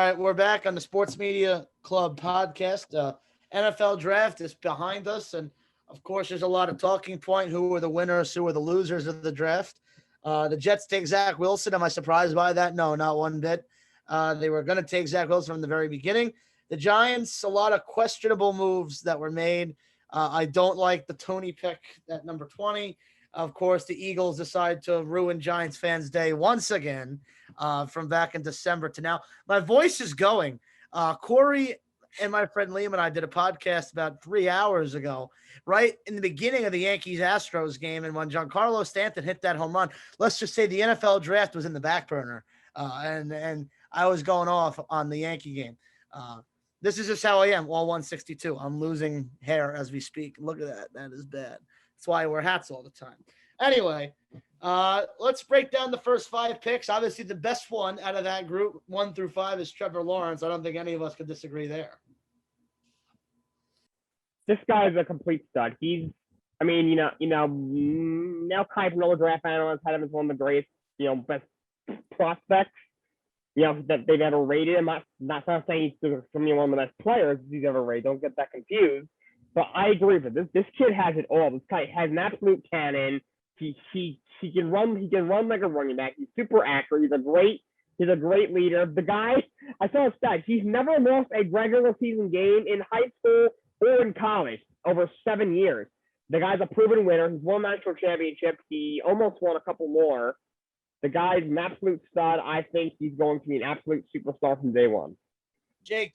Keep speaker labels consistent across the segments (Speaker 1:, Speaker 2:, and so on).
Speaker 1: right, we're back on the Sports Media Club podcast. NFL draft is behind us, and of course, there's a lot of talking point. Who were the winners? Who were the losers of the draft? The Jets take Zach Wilson. Am I surprised by that? No, not one bit. They were going to take Zach Wilson from the very beginning. The Giants, a lot of questionable moves that were made. I don't like the Tony pick at number 20. Of course, the Eagles decide to ruin Giants fans' day once again from back in December to now. My voice is going. Corey and my friend Liam and I did a podcast about 3 hours ago, right in the beginning of the Yankees-Astros game, and when Giancarlo Stanton hit that home run, let's just say the NFL draft was in the back burner, and I was going off on the Yankee game. This is just how I am, all 162. I'm losing hair as we speak. Look at that. That is bad. That's why I wear hats all the time. Anyway, let's break down the first 5 picks. Obviously, the best one out of that group, 1 through 5, is Trevor Lawrence. I don't think any of us could disagree there.
Speaker 2: This guy is a complete stud. Now Kai Pernilla draft analysts had him as one of the greatest, best prospects, that they've ever rated. I'm not saying he's one of the best players he's ever rated. Don't get that confused. But I agree with it. This kid has it all. This guy has an absolute cannon. He can run. He can run like a running back. He's super accurate. He's a great leader. The guy, I saw a stat. He's never lost a regular season game in high school or in college over 7 years. The guy's a proven winner. He's won national championships. He almost won a couple more. The guy's an absolute stud. I think he's going to be an absolute superstar from day one.
Speaker 1: Jake,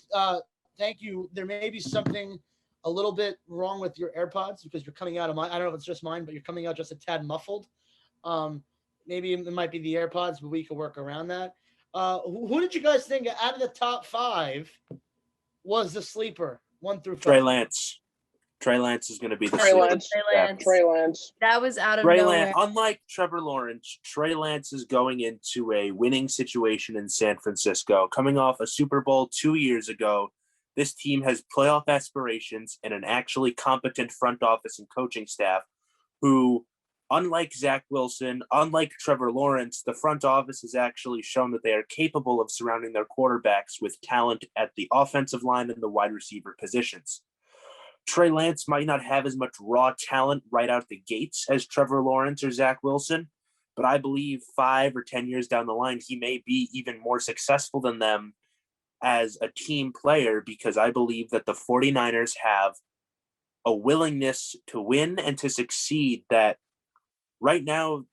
Speaker 1: thank you. There may be something a little bit wrong with your AirPods because you're coming out of mine. I don't know if it's just mine, but you're coming out just a tad muffled. Maybe it might be the AirPods, but we can work around that. Who did you guys think out of the top 5 was the sleeper, 1 through 5?
Speaker 3: Trey Lance is going to be the
Speaker 4: Trey Lance.
Speaker 5: That was out of
Speaker 3: Trey
Speaker 5: nowhere.
Speaker 3: Lance, unlike Trevor Lawrence, Trey Lance is going into a winning situation in San Francisco. Coming off a Super Bowl 2 years ago, this team has playoff aspirations and an actually competent front office and coaching staff who, unlike Zach Wilson, unlike Trevor Lawrence, the front office has actually shown that they are capable of surrounding their quarterbacks with talent at the offensive line and the wide receiver positions. Trey Lance might not have as much raw talent right out the gates as Trevor Lawrence or Zach Wilson, but I believe 5 or 10 years down the line, he may be even more successful than them as a team player, because I believe that the 49ers have a willingness to win and to succeed that right now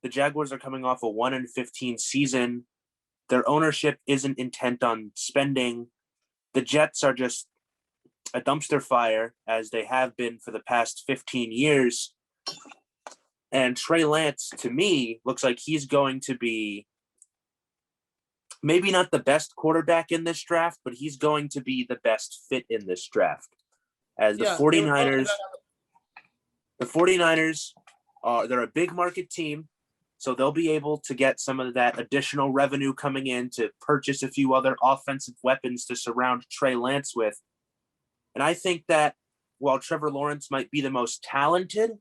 Speaker 3: the Jaguars are coming off a 1-15 season. Their ownership isn't intent on spending. The Jets are just a dumpster fire, as they have been for the past 15 years. And Trey Lance, to me, looks like he's going to be maybe not the best quarterback in this draft, but he's going to be the best fit in this draft. As the 49ers, they're a big market team, so they'll be able to get some of that additional revenue coming in to purchase a few other offensive weapons to surround Trey Lance with. And I think that while Trevor Lawrence might be the most talented,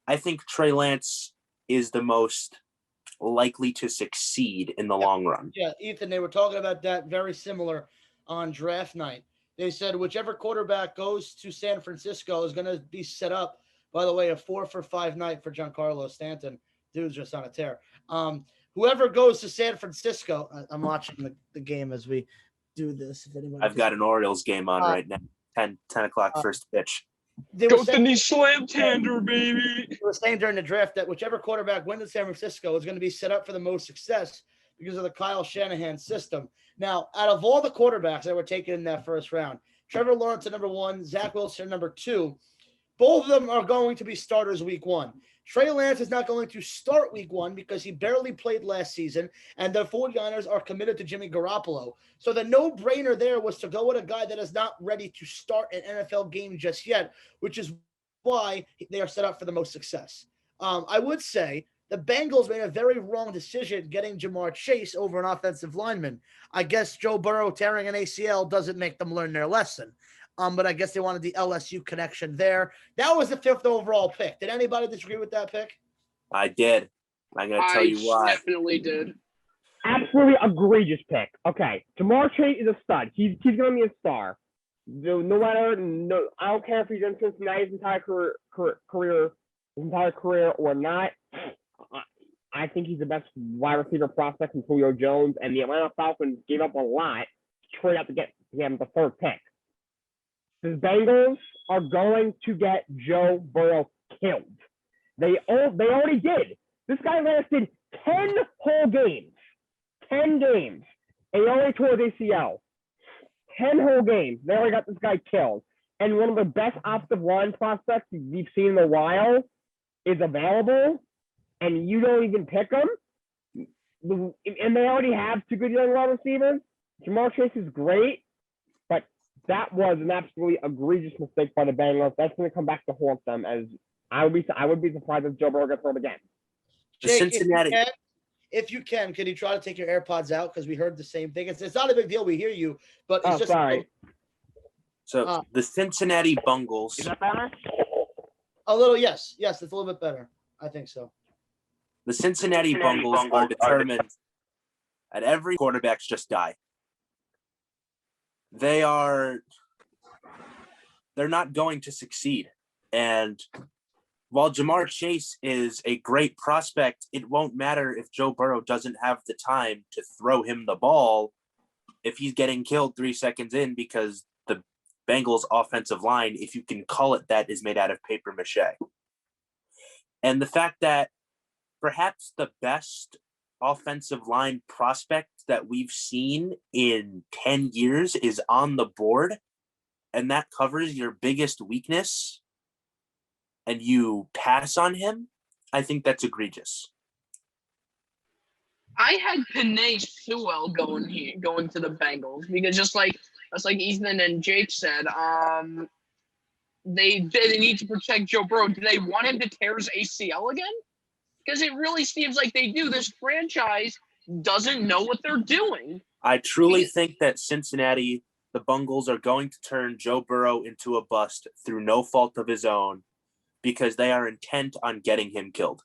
Speaker 3: I think Trey Lance is the most likely to succeed in the long run.
Speaker 1: Yeah, Ethan, they were talking about that very similar on draft night. They said whichever quarterback goes to San Francisco is going to be set up, by the way, a 4-for-5 night for Giancarlo Stanton. Dude's just on a tear. Whoever goes to San Francisco, I'm watching the game as we do this. If anybody
Speaker 3: I've got an Orioles game on right now. 10 o'clock first pitch.
Speaker 4: Go with the knee slam tender, baby.
Speaker 1: They were saying during the draft that whichever quarterback went to San Francisco is going to be set up for the most success because of the Kyle Shanahan system. Now, out of all the quarterbacks that were taken in that first round, Trevor Lawrence at number 1, Zach Wilson at number 2, both of them are going to be starters week 1. Trey Lance is not going to start week 1 because he barely played last season, and the 49ers are committed to Jimmy Garoppolo. So the no-brainer there was to go with a guy that is not ready to start an NFL game just yet, which is why they are set up for the most success. I would say the Bengals made a very wrong decision getting Jamar Chase over an offensive lineman. I guess Joe Burrow tearing an ACL doesn't make them learn their lesson. But I guess they wanted the LSU connection there. That was the 5th overall pick. Did anybody disagree with that pick?
Speaker 3: I did. I'm going to tell you why.
Speaker 4: I definitely did.
Speaker 2: absolutely egregious pick. Okay, Jamar Chase is a stud. He's going to be a star. No matter, I don't care if he's in Cincinnati his entire career or not. I think he's the best wide receiver prospect from Julio Jones, and the Atlanta Falcons gave up a lot to trade out to get him the third pick. The Bengals are going to get Joe Burrow killed. They already did. This guy lasted 10 whole games. 10 games. And he only tore his ACL. 10 whole games. They already got this guy killed. And one of the best offensive line prospects we've seen in a while is available, and you don't even pick him. And they already have two good young wide receivers. Jamar Chase is great, but that was an absolutely egregious mistake by the Bengals. That's going to come back to haunt them. As I would be surprised if Joe Burrow gets hurt again.
Speaker 1: Jake, Cincinnati. If you can you try to take your AirPods out, because we heard the same thing. It's not a big deal. We hear you, but it's just
Speaker 2: sorry.
Speaker 3: So the Cincinnati Bengals.
Speaker 2: Is that better?
Speaker 1: A little, yes, it's a little bit better. I think so.
Speaker 3: The Cincinnati Bengals are determined at every quarterbacks just die. They're not going to succeed. And while Jamar Chase is a great prospect, it won't matter if Joe Burrow doesn't have the time to throw him the ball if he's getting killed 3 seconds in, because the Bengals offensive line, if you can call it that, is made out of paper mache. And the fact that perhaps the best offensive line prospect that we've seen in 10 years is on the board, and that covers your biggest weakness, and you pass on him, I think that's egregious.
Speaker 4: I had Penei Sewell going to the Bengals because just like Ethan and Jake said, they need to protect Joe Burrow. Do they want him to tear his ACL again? Because it really seems like they do. This franchise doesn't know what they're doing.
Speaker 3: I truly think that Cincinnati, the Bengals, are going to turn Joe Burrow into a bust through no fault of his own, because they are intent on getting him killed.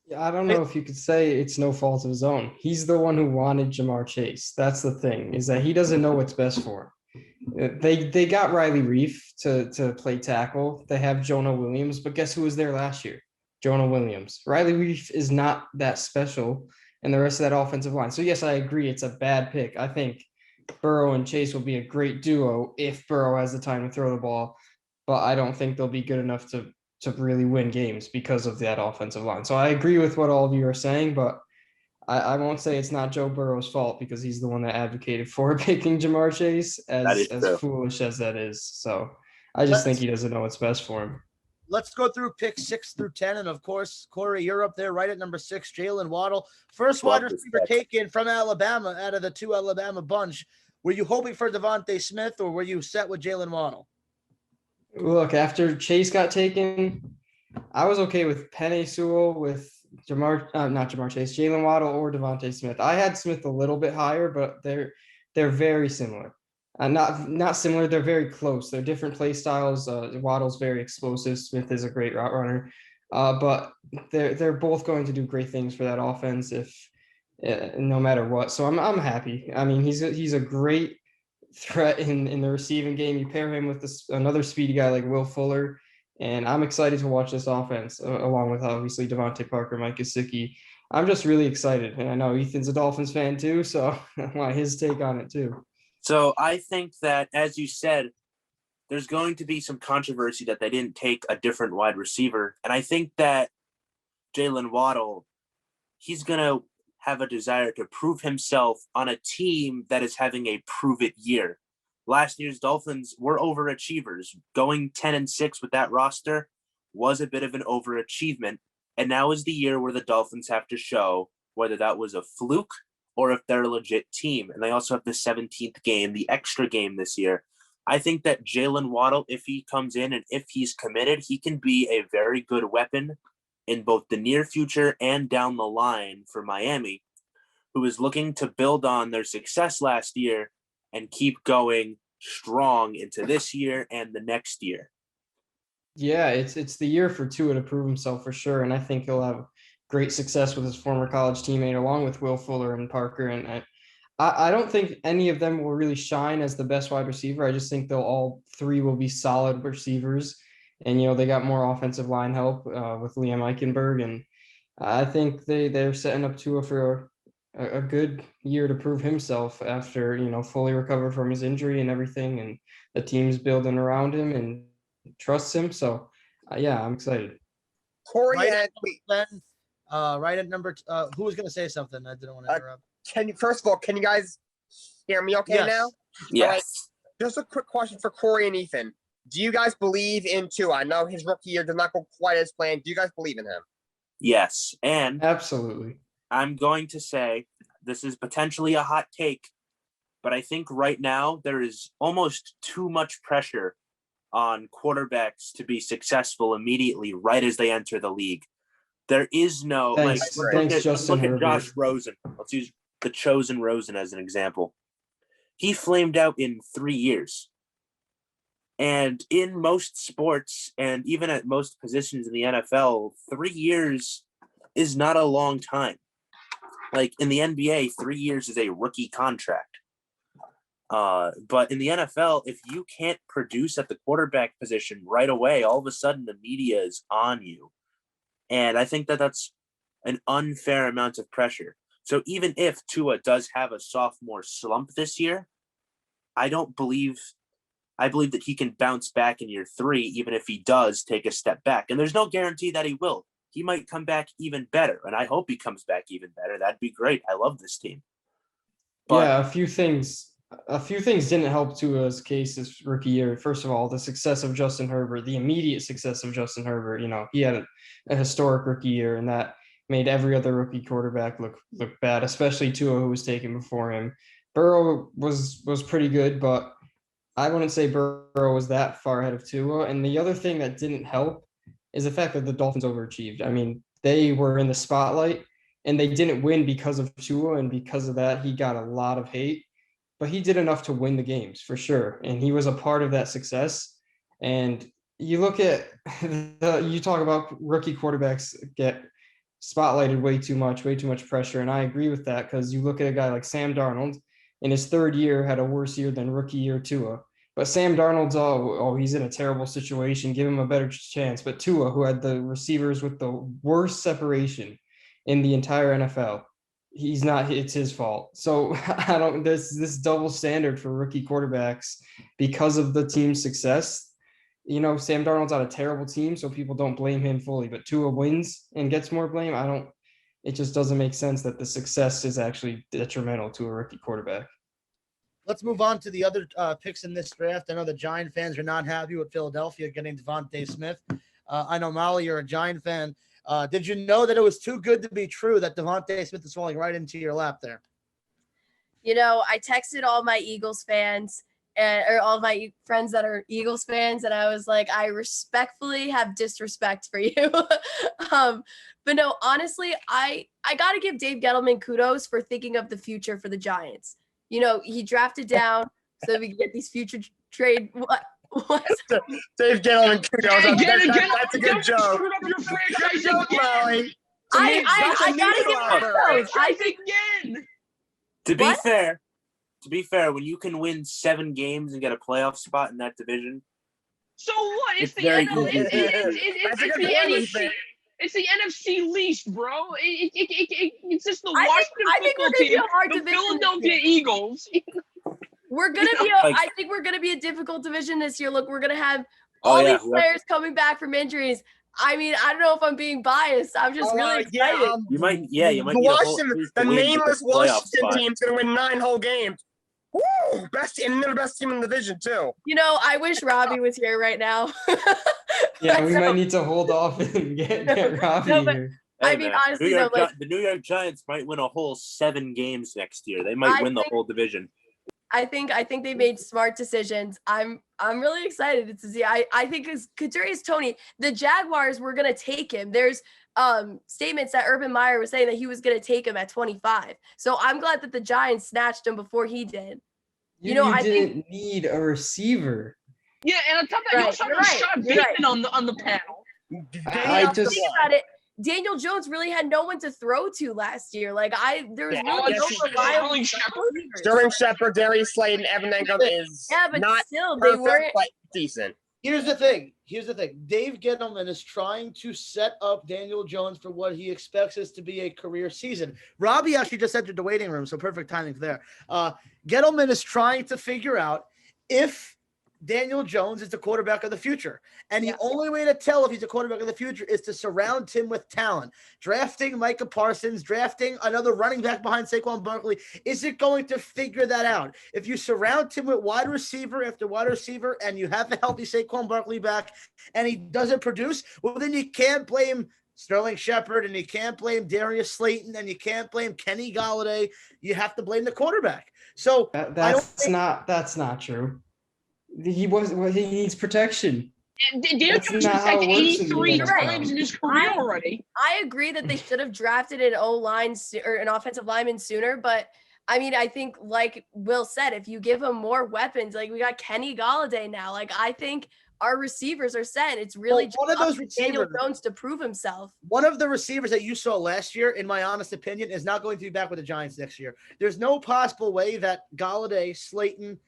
Speaker 5: Yeah, I don't know if you could say it's no fault of his own. He's the one who wanted Jamar Chase. That's the thing, is that he doesn't know what's best for him. They got Riley Reif to play tackle. They have Jonah Williams, but guess who was there last year? Jonah Williams. Riley Reif is not that special in the rest of that offensive line. So yes, I agree, it's a bad pick. I think Burrow and Chase will be a great duo if Burrow has the time to throw the ball, but I don't think they'll be good enough to really win games because of that offensive line. So I agree with what all of you are saying, but I won't say it's not Joe Burrow's fault, because he's the one that advocated for picking Jamar Chase, as foolish as that is. So I just think he doesn't know what's best for him.
Speaker 1: Let's go through picks 6 through 10. And of course, Corey, you're up there right at number 6, Jalen Waddle. First wide receiver taken from Alabama out of the two Alabama bunch. Were you hoping for Devontae Smith, or were you set with Jalen Waddle?
Speaker 5: Look, after Chase got taken, I was okay with Penei Sewell, with not Jamar Chase, Jalen Waddle, or Devontae Smith. I had Smith a little bit higher, but they're very similar. Not similar, they're very close. They're different play styles. Waddle's very explosive. Smith is a great route runner. But they're both going to do great things for that offense no matter what. So I'm happy. I mean, he's a great threat in the receiving game. You pair him with another speedy guy like Will Fuller, and I'm excited to watch this offense along with obviously Devontae Parker, Mike Gesicki. I'm just really excited, and I know Ethan's a Dolphins fan too, so I want his take on it too.
Speaker 3: So I think that, as you said, there's going to be some controversy that they didn't take a different wide receiver, and I think that Jalen Waddle, he's going to have a desire to prove himself on a team that is having a prove-it year. Last year's Dolphins were overachievers. Going 10-6 with that roster was a bit of an overachievement, and now is the year where the Dolphins have to show whether that was a fluke or if they're a legit team. And they also have the 17th game, the extra game this year. I think that Jalen Waddle, if he comes in and if he's committed, he can be a very good weapon in both the near future and down the line for Miami, who is looking to build on their success last year and keep going strong into this year and the next year.
Speaker 5: Yeah, it's the year for Tua to prove himself for sure, and I think he'll have great success with his former college teammate, along with Will Fuller and Parker. And I don't think any of them will really shine as the best wide receiver. I just think they'll all three will be solid receivers. And, they got more offensive line help with Liam Eichenberg. And I think they're setting up Tua for a good year to prove himself after, fully recover from his injury and everything. And the team's building around him and trusts him. So, yeah, I'm excited.
Speaker 6: Corey
Speaker 1: Right
Speaker 6: and
Speaker 1: right at number. Who was going to say something? I didn't want to interrupt.
Speaker 6: first of all, can you guys hear me okay
Speaker 1: Yes.
Speaker 6: now?
Speaker 3: Yes.
Speaker 6: Right. Just a quick question for Corey and Ethan. Do you guys believe in Tua? I know his rookie year did not go quite as planned. Do you guys believe in him?
Speaker 3: Yes. And
Speaker 5: Absolutely.
Speaker 3: I'm going to say this is potentially a hot take, but I think right now there is almost too much pressure on quarterbacks to be successful immediately right as they enter the league. There is no
Speaker 5: Thanks, Justin
Speaker 3: look at
Speaker 5: Herbert.
Speaker 3: Josh Rosen. Let's use the chosen Rosen as an example. He flamed out in 3 years. And in most sports and even at most positions in the NFL, 3 years is not a long time. Like in the NBA, 3 years is a rookie contract. But in the NFL, if you can't produce at the quarterback position right away, all of a sudden the media is on you. And I think that that's an unfair amount of pressure. So even if Tua does have a sophomore slump this year, I believe that he can bounce back in year 3, even if he does take a step back. And there's no guarantee that he will. He might come back even better. And I hope he comes back even better. That'd be great. I love this team. But
Speaker 5: yeah, a few things didn't help Tua's case this rookie year. First of all, the success of Justin Herbert, the immediate success of Justin Herbert. He had a historic rookie year, and that made every other rookie quarterback look bad, especially Tua, who was taken before him. Burrow was pretty good, but I wouldn't say Burrow was that far ahead of Tua. And the other thing that didn't help is the fact that the Dolphins overachieved. I mean, they were in the spotlight and they didn't win because of Tua, and because of that, he got a lot of hate. But he did enough to win the games for sure, and he was a part of that success. And you look at you talk about rookie quarterbacks get spotlighted way too much pressure, and I agree with that, because you look at a guy like Sam Darnold. In his third year, had a worse year than rookie year Tua. But Sam Darnold's, he's in a terrible situation. Give him a better chance. But Tua, who had the receivers with the worst separation in the entire NFL, it's his fault. So there's this double standard for rookie quarterbacks because of the team's success. Sam Darnold's on a terrible team, so people don't blame him fully. But Tua wins and gets more blame. It just doesn't make sense that the success is actually detrimental to a rookie quarterback.
Speaker 1: Let's move on to the other picks in this draft. I know the Giant fans are not happy with Philadelphia getting Devontae Smith. I know, Molly, you're a Giant fan. Did you know that it was too good to be true that Devontae Smith is falling right into your lap there?
Speaker 7: I texted all my Eagles fans or all my friends that are Eagles fans, and I was like, I respectfully have disrespect for you. But no, honestly, I got to give Dave Gettleman kudos for thinking of the future for the Giants. He drafted down so we can get these future trade. What?
Speaker 6: Dave Gettleman kudos. That's a good joke.
Speaker 4: Screwed up your franchise
Speaker 6: Joke,
Speaker 4: again.
Speaker 6: Molly.
Speaker 7: I got to give kudos. I think
Speaker 4: again.
Speaker 3: To be fair, when you can win 7 games and get a playoff spot in that division,
Speaker 4: So what? It's
Speaker 3: It's
Speaker 4: the
Speaker 3: very
Speaker 4: NL,
Speaker 3: good.
Speaker 6: That's a good
Speaker 4: the
Speaker 6: point,
Speaker 4: NFC.
Speaker 6: Ethan.
Speaker 4: It's the NFC least, bro. It's just the
Speaker 7: I
Speaker 4: Washington
Speaker 7: think we're
Speaker 4: football
Speaker 7: gonna be
Speaker 4: team,
Speaker 7: a hard
Speaker 4: the
Speaker 7: division this
Speaker 4: Philadelphia
Speaker 7: year.
Speaker 4: Eagles.
Speaker 7: We're gonna be.
Speaker 3: Like-
Speaker 7: I think we're gonna be a difficult division this year. Look, we're gonna have all these players coming back from injuries. I mean, I don't know if I'm being biased. I'm just really excited.
Speaker 3: You might
Speaker 6: The
Speaker 3: need a whole
Speaker 6: Washington,
Speaker 3: series
Speaker 6: the
Speaker 3: to win to get
Speaker 6: nameless
Speaker 3: the playoff
Speaker 6: Washington
Speaker 3: spot.
Speaker 6: team's gonna win 9 whole games. Woo! And they're the best team in the division too.
Speaker 7: I wish Robbie was here right now.
Speaker 5: Yeah, we
Speaker 7: So-
Speaker 5: might need to hold off and get Robbie
Speaker 7: No, but-
Speaker 5: here.
Speaker 7: I mean, honestly,
Speaker 3: the New York Giants might win a whole 7 games next year. They might win the whole division.
Speaker 7: I think they made smart decisions. I'm really excited to see. I think as Kadarius Toney, the Jaguars were gonna take him. There's statements that Urban Meyer was saying that he was gonna take him at 25. So I'm glad that the Giants snatched him before he did.
Speaker 5: You
Speaker 7: I
Speaker 5: didn't need a receiver.
Speaker 4: Yeah, and on top of that, you also have Rashad Bateman on the panel.
Speaker 5: I just
Speaker 7: Think about it. Daniel Jones really had no one to throw to last year. Like there was
Speaker 6: Yeah,
Speaker 7: really
Speaker 6: yes,
Speaker 7: no
Speaker 6: he did.
Speaker 7: reliable
Speaker 4: Sterling Shepard?
Speaker 7: receivers.
Speaker 6: Sterling Shepard, Darius Slayton, Evan Engram is
Speaker 7: Yeah, but
Speaker 6: not
Speaker 7: still, they
Speaker 6: perfect,
Speaker 7: weren't.
Speaker 6: but decent.
Speaker 1: Here's the thing. Dave Gettleman is trying to set up Daniel Jones for what he expects this to be a career season. Robbie actually just entered the waiting room, so perfect timing there. Gettleman is trying to figure out if Daniel Jones is the quarterback of the future. And the only way to tell if he's a quarterback of the future is to surround him with talent. Drafting Micah Parsons, drafting another running back behind Saquon Barkley isn't going to figure that out. If you surround him with wide receiver after wide receiver and you have a healthy Saquon Barkley back and he doesn't produce, well, then you can't blame Sterling Shepard and you can't blame Darius Slayton and you can't blame Kenny Galladay. You have to blame the quarterback. So
Speaker 5: that's not true. He needs protection.
Speaker 4: Daniel Jones was sacked 83 times in his career already.
Speaker 7: I agree that they should have drafted an O-line or an offensive lineman sooner, but I mean, I think like Will said, if you give him more weapons, like we got Kenny Galladay now, like I think our receivers are set. It's really
Speaker 1: one of those
Speaker 7: Daniel Jones to prove himself.
Speaker 1: One of the receivers that you saw last year, in my honest opinion, is not going to be back with the Giants next year. There's no possible way that Galladay, Slayton,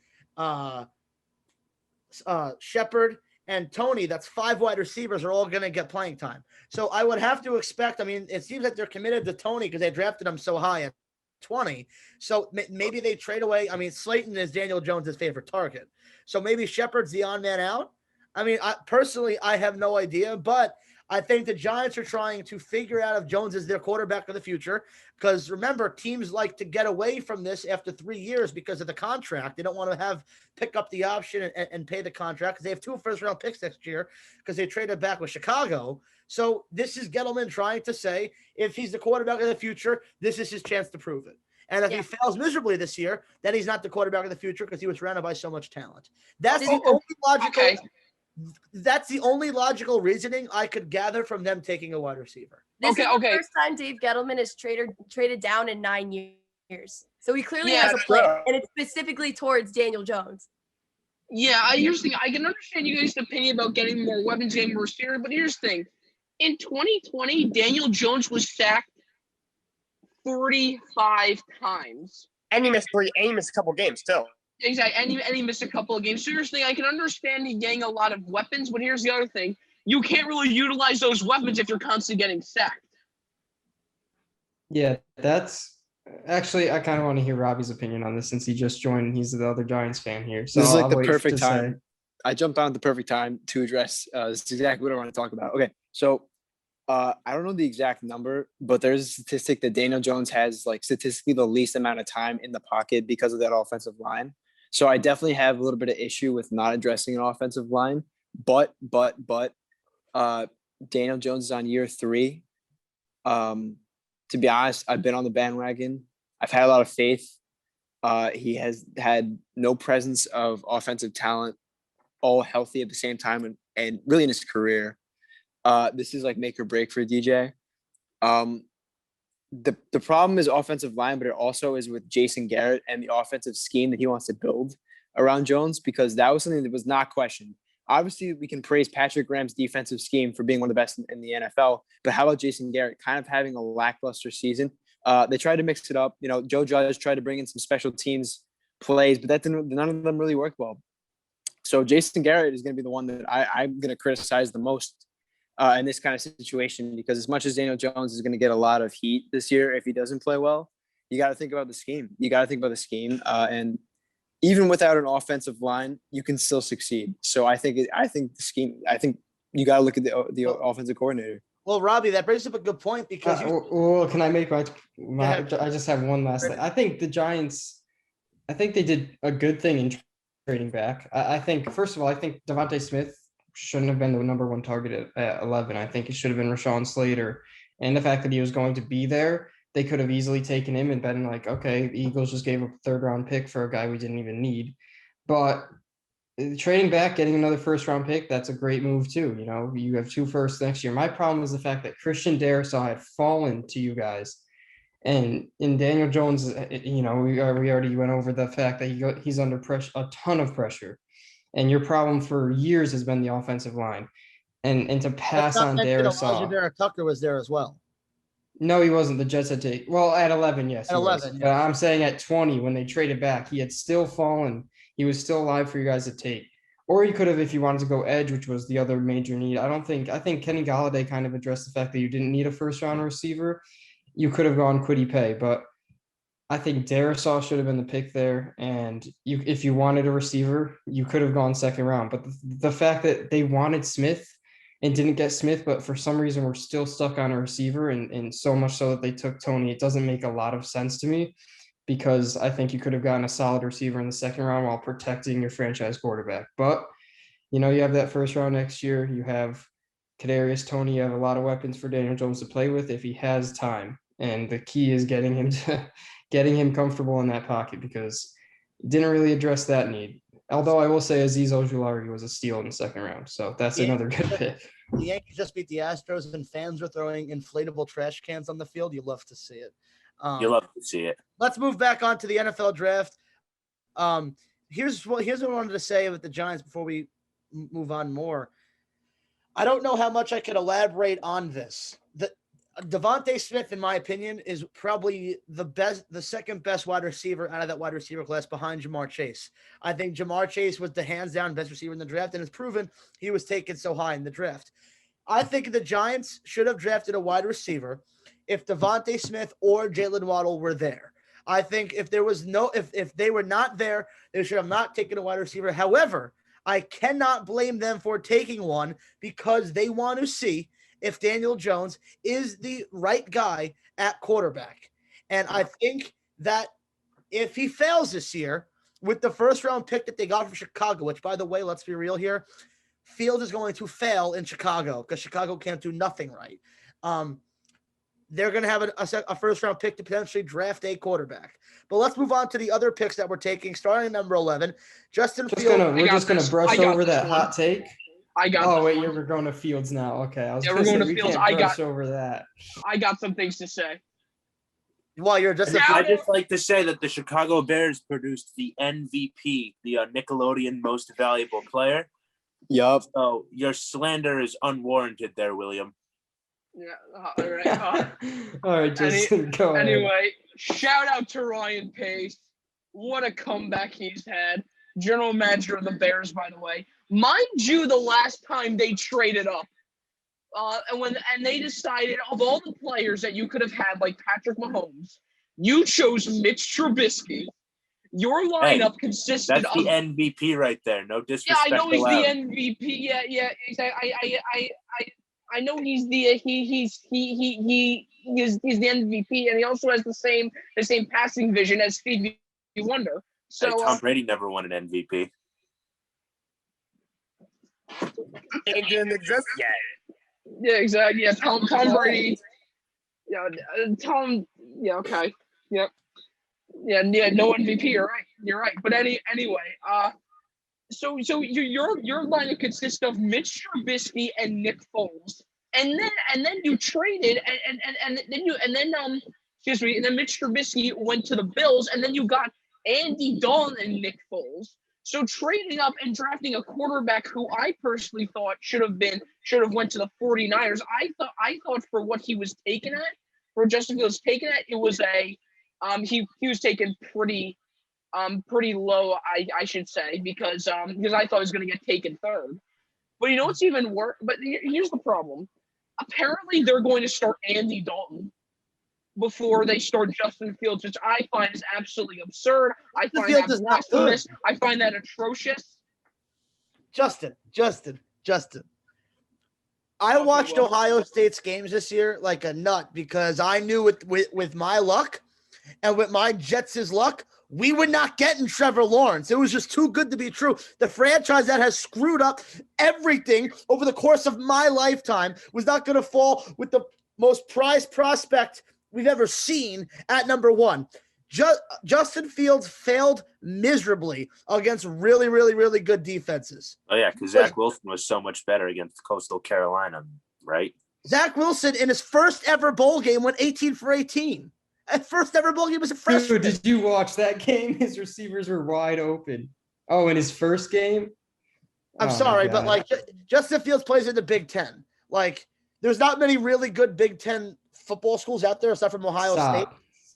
Speaker 1: Shepard, and Tony, that's 5 wide receivers, are all going to get playing time. So I would have to expect, I mean, it seems like they're committed to Tony because they drafted him so high at 20. So maybe they trade away. I mean, Slayton is Daniel Jones' favorite target. So maybe Shepard's the on man out. I mean, I have no idea, but I think the Giants are trying to figure out if Jones is their quarterback of the future. Because remember, teams like to get away from this after 3 years because of the contract. They don't want to pick up the option and pay the contract because they have 2 first-round picks next year because they traded back with Chicago. So this is Gettleman trying to say, if he's the quarterback of the future, this is his chance to prove it. And if he fails miserably this year, then he's not the quarterback of the future because he was surrounded by so much talent. That's the only logical. Okay. That's the only logical reasoning I could gather from them taking a wide receiver.
Speaker 7: This is the first time Dave Gettleman has traded down in 9 years. So he clearly has a plan, and it's specifically towards Daniel Jones.
Speaker 4: Yeah, here's the thing. I can understand you guys' opinion about getting more weapons, getting more receiver, but here's the thing. In 2020, Daniel Jones was sacked 35 times.
Speaker 6: And he missed a couple games still.
Speaker 4: Exactly, and he missed a couple of games. So here's the thing, I can understand he getting a lot of weapons, but here's the other thing. You can't really utilize those weapons if you're constantly getting sacked.
Speaker 5: Yeah, that's actually, I kind of want to hear Robbie's opinion on this since he just joined. He's the other Giants fan here. So
Speaker 8: this is like the perfect time. I jumped on at the perfect time to address this is exactly what I want to talk about. Okay, so I don't know the exact number, but there's a statistic that Daniel Jones has like statistically the least amount of time in the pocket because of that offensive line. So I definitely have a little bit of issue with not addressing an offensive line, but Daniel Jones is on year 3. To be honest, I've been on the bandwagon. I've had a lot of faith. He has had no presence of offensive talent, all healthy at the same time, and really in his career. This is like make or break for DJ. The problem is offensive line, but it also is with Jason Garrett and the offensive scheme that he wants to build around Jones, because that was something that was not questioned. Obviously, we can praise Patrick Graham's defensive scheme for being one of the best in the NFL, but how about Jason Garrett kind of having a lackluster season? They tried to mix it up. You know, Joe Judge tried to bring in some special teams plays, but none of them really worked well. So Jason Garrett is going to be the one that I'm going to criticize the most in this kind of situation, because as much as Daniel Jones is going to get a lot of heat this year if he doesn't play well, you got to think about the scheme. And even without an offensive line, you can still succeed. So I think the scheme. I think you got to look at the offensive coordinator.
Speaker 1: Well, Robbie, that brings up a good point because.
Speaker 5: Can I make my? I just have one last thing. I think the Giants. I think they did a good thing in trading back. I think first of all, I think Devontae Smith shouldn't have been the number 1 target at 11. I think it should have been Rashawn Slater, and the fact that he was going to be there. They could have easily taken him and been like, okay, the Eagles just gave up a 3rd-round pick for a guy we didn't even need. But trading back, getting another 1st-round pick, that's a great move too. You know, you have 2 firsts next year. My problem is the fact that Christian Darrisaw had fallen to you guys. And in Daniel Jones, you know, we already went over the fact that he's under pressure, a ton of pressure. And your problem for years has been the offensive line. and to pass
Speaker 1: Let's not
Speaker 5: on
Speaker 1: mention
Speaker 5: Darisaw.
Speaker 1: Elijah Tucker was there as well.
Speaker 5: No, he wasn't. The Jets had taken. Well, at 11, yes.
Speaker 1: At
Speaker 5: he was.
Speaker 1: 11,
Speaker 5: But
Speaker 1: yeah.
Speaker 5: I'm saying at 20, when they traded back, he had still fallen. He was still alive for you guys to take. Or you could have, if you wanted to go edge, which was the other major need. I think Kenny Golladay kind of addressed the fact that you didn't need a first round receiver. You could have gone Kwity Paye, but I think Darisaw should have been the pick there. And if you wanted a receiver, you could have gone second round. But the fact that they wanted Smith and didn't get Smith, but for some reason we're still stuck on a receiver, and so much so that they took Tony, it doesn't make a lot of sense to me, because I think you could have gotten a solid receiver in the second round while protecting your franchise quarterback. But, you have that first round next year. You have Kadarius Toney. You have a lot of weapons for Daniel Jones to play with if he has time. And the key is getting him comfortable in that pocket, because he didn't really address that need. Although I will say Azeez Ojulari was a steal in the second round. So that's another good pick.
Speaker 1: The Yankees just beat the Astros, and fans are throwing inflatable trash cans on the field. You love to see it.
Speaker 3: You love to see it.
Speaker 1: Let's move back on to the NFL draft. Here's what I wanted to say with the Giants before we move on more. I don't know how much I could elaborate on this. Devontae Smith, in my opinion, is probably the second best wide receiver out of that wide receiver class behind Jamar Chase. I think Jamar Chase was the hands down best receiver in the draft, and it's proven he was taken so high in the draft. I think the Giants should have drafted a wide receiver if Devontae Smith or Jalen Waddle were there. I think if they were not there, they should have not taken a wide receiver. However, I cannot blame them for taking one, because they want to see if Daniel Jones is the right guy at quarterback. And I think that if he fails this year with the first round pick that they got from Chicago, which, by the way, let's be real here, Fields is going to fail in Chicago because Chicago can't do nothing right. They're going to have a first round pick to potentially draft a quarterback. But let's move on to the other picks that we're taking, starting at number 11. Justin Fields.
Speaker 5: We're just going to brush over that hot take. You're going to Fields now. Okay.
Speaker 4: We're going to Fields.
Speaker 5: I got over that.
Speaker 4: I got some things to say.
Speaker 1: Well, you're just.
Speaker 3: I just like to say that the Chicago Bears produced the MVP, the Nickelodeon Most Valuable Player.
Speaker 8: Yup.
Speaker 3: So your slander is unwarranted there, William.
Speaker 4: Yeah. All right.
Speaker 5: All right, Justin, go ahead.
Speaker 4: Anyway, shout out to Ryan Pace. What a comeback he's had. General manager of the Bears, by the way. Mind you, the last time they traded up, and they decided, of all the players that you could have had, like Patrick Mahomes, you chose Mitch Trubisky. Your lineup consisted
Speaker 3: of... That's the MVP right there. No disrespect.
Speaker 4: Yeah, I know he's
Speaker 3: allowed.
Speaker 4: the MVP. Yeah, exactly. I know he's the he's the MVP, and he also has the same passing vision as Stevie Wonder. So
Speaker 3: Tom Brady never won an MVP.
Speaker 6: It didn't exist yet.
Speaker 4: Yeah, exactly. Yeah, Tom Brady. Yeah, Tom. Yeah, okay. Yep. Yeah, no MVP. You're right. But anyway, so your lineup consists of Mitch Trubisky and Nick Foles, and then you traded and then Mitch Trubisky went to the Bills, and then you got Andy Dalton and Nick Foles. So trading up and drafting a quarterback who I personally thought should have went to the 49ers. I thought for what he was taken at, for Justin Fields taken at, it was he was taken pretty low, I should say, because I thought he was going to get taken third. But you know what's even worse? But here's the problem. Apparently they're going to start Andy Dalton before they start Justin Fields, which I find is absolutely absurd. I find that blasphemous. I find that atrocious.
Speaker 1: Justin. I watched Ohio State's games this year like a nut, because I knew with my luck and with my Jets' luck, we would not get in Trevor Lawrence. It was just too good to be true. The franchise that has screwed up everything over the course of my lifetime was not going to fall with the most prized prospect we've ever seen at number one. Justin Fields failed miserably against really, really, really good defenses.
Speaker 3: Oh, yeah, because Zach Wilson was so much better against Coastal Carolina, right?
Speaker 1: Zach Wilson, in his first ever bowl game, went 18 for 18. At first ever bowl game was a freshman.
Speaker 5: Dude, did you watch that game? His receivers were wide open. Oh, in his first game?
Speaker 1: I'm
Speaker 5: Oh my
Speaker 1: sorry, but
Speaker 5: God.
Speaker 1: like Justin Fields plays in the Big Ten. Like, there's not many really good Big Ten football schools out there, aside from Ohio State.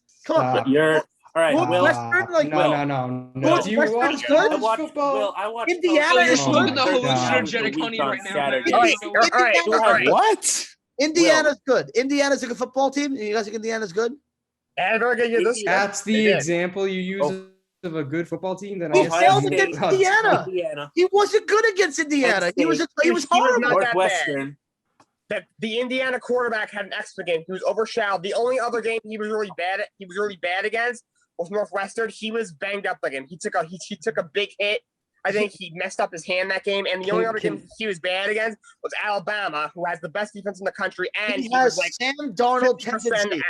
Speaker 5: Stop.
Speaker 1: Come on,
Speaker 5: Stop.
Speaker 3: You're all right.
Speaker 1: Northwestern,
Speaker 3: Will,
Speaker 1: like
Speaker 5: no,
Speaker 3: Will.
Speaker 5: no, no, no.
Speaker 1: Northwestern's
Speaker 5: Do you watch
Speaker 1: good.
Speaker 3: I
Speaker 5: college
Speaker 3: watched
Speaker 5: football?
Speaker 3: Will. I watched.
Speaker 1: Indiana
Speaker 4: Oh, you're
Speaker 1: is
Speaker 5: Oh
Speaker 4: smoking
Speaker 5: my
Speaker 4: the
Speaker 5: God.
Speaker 4: hallucinogenic
Speaker 3: week
Speaker 4: honey
Speaker 3: on
Speaker 4: right now,
Speaker 3: Saturdays.
Speaker 4: man.
Speaker 6: All right,
Speaker 4: I don't
Speaker 6: all
Speaker 4: know
Speaker 6: right,
Speaker 1: Indiana's
Speaker 6: all right.
Speaker 8: What?
Speaker 1: Indiana's good. Indiana's a good football team. You guys think Indiana's good?
Speaker 6: And very good. This
Speaker 5: That's the
Speaker 6: They did.
Speaker 5: example you use
Speaker 3: Oh.
Speaker 5: of a good football team. Then I
Speaker 1: He
Speaker 5: guess
Speaker 3: Ohio
Speaker 1: failed
Speaker 5: you-
Speaker 3: State.
Speaker 1: against Indiana.
Speaker 3: Indiana.
Speaker 1: He wasn't good against Indiana. He was
Speaker 3: State.
Speaker 1: horrible.
Speaker 6: not that bad.
Speaker 3: Northwestern.
Speaker 6: The Indiana quarterback had an extra game. He was overshadowed. The only other game he was really bad against was Northwestern. He was banged up again. He took a big hit. I think he messed up his hand that game. And the only other game he was bad against was Alabama, who has the best defense in the country, and
Speaker 1: He
Speaker 6: he was
Speaker 1: has
Speaker 6: like
Speaker 1: Sam Darnold
Speaker 6: 50%
Speaker 1: tendencies.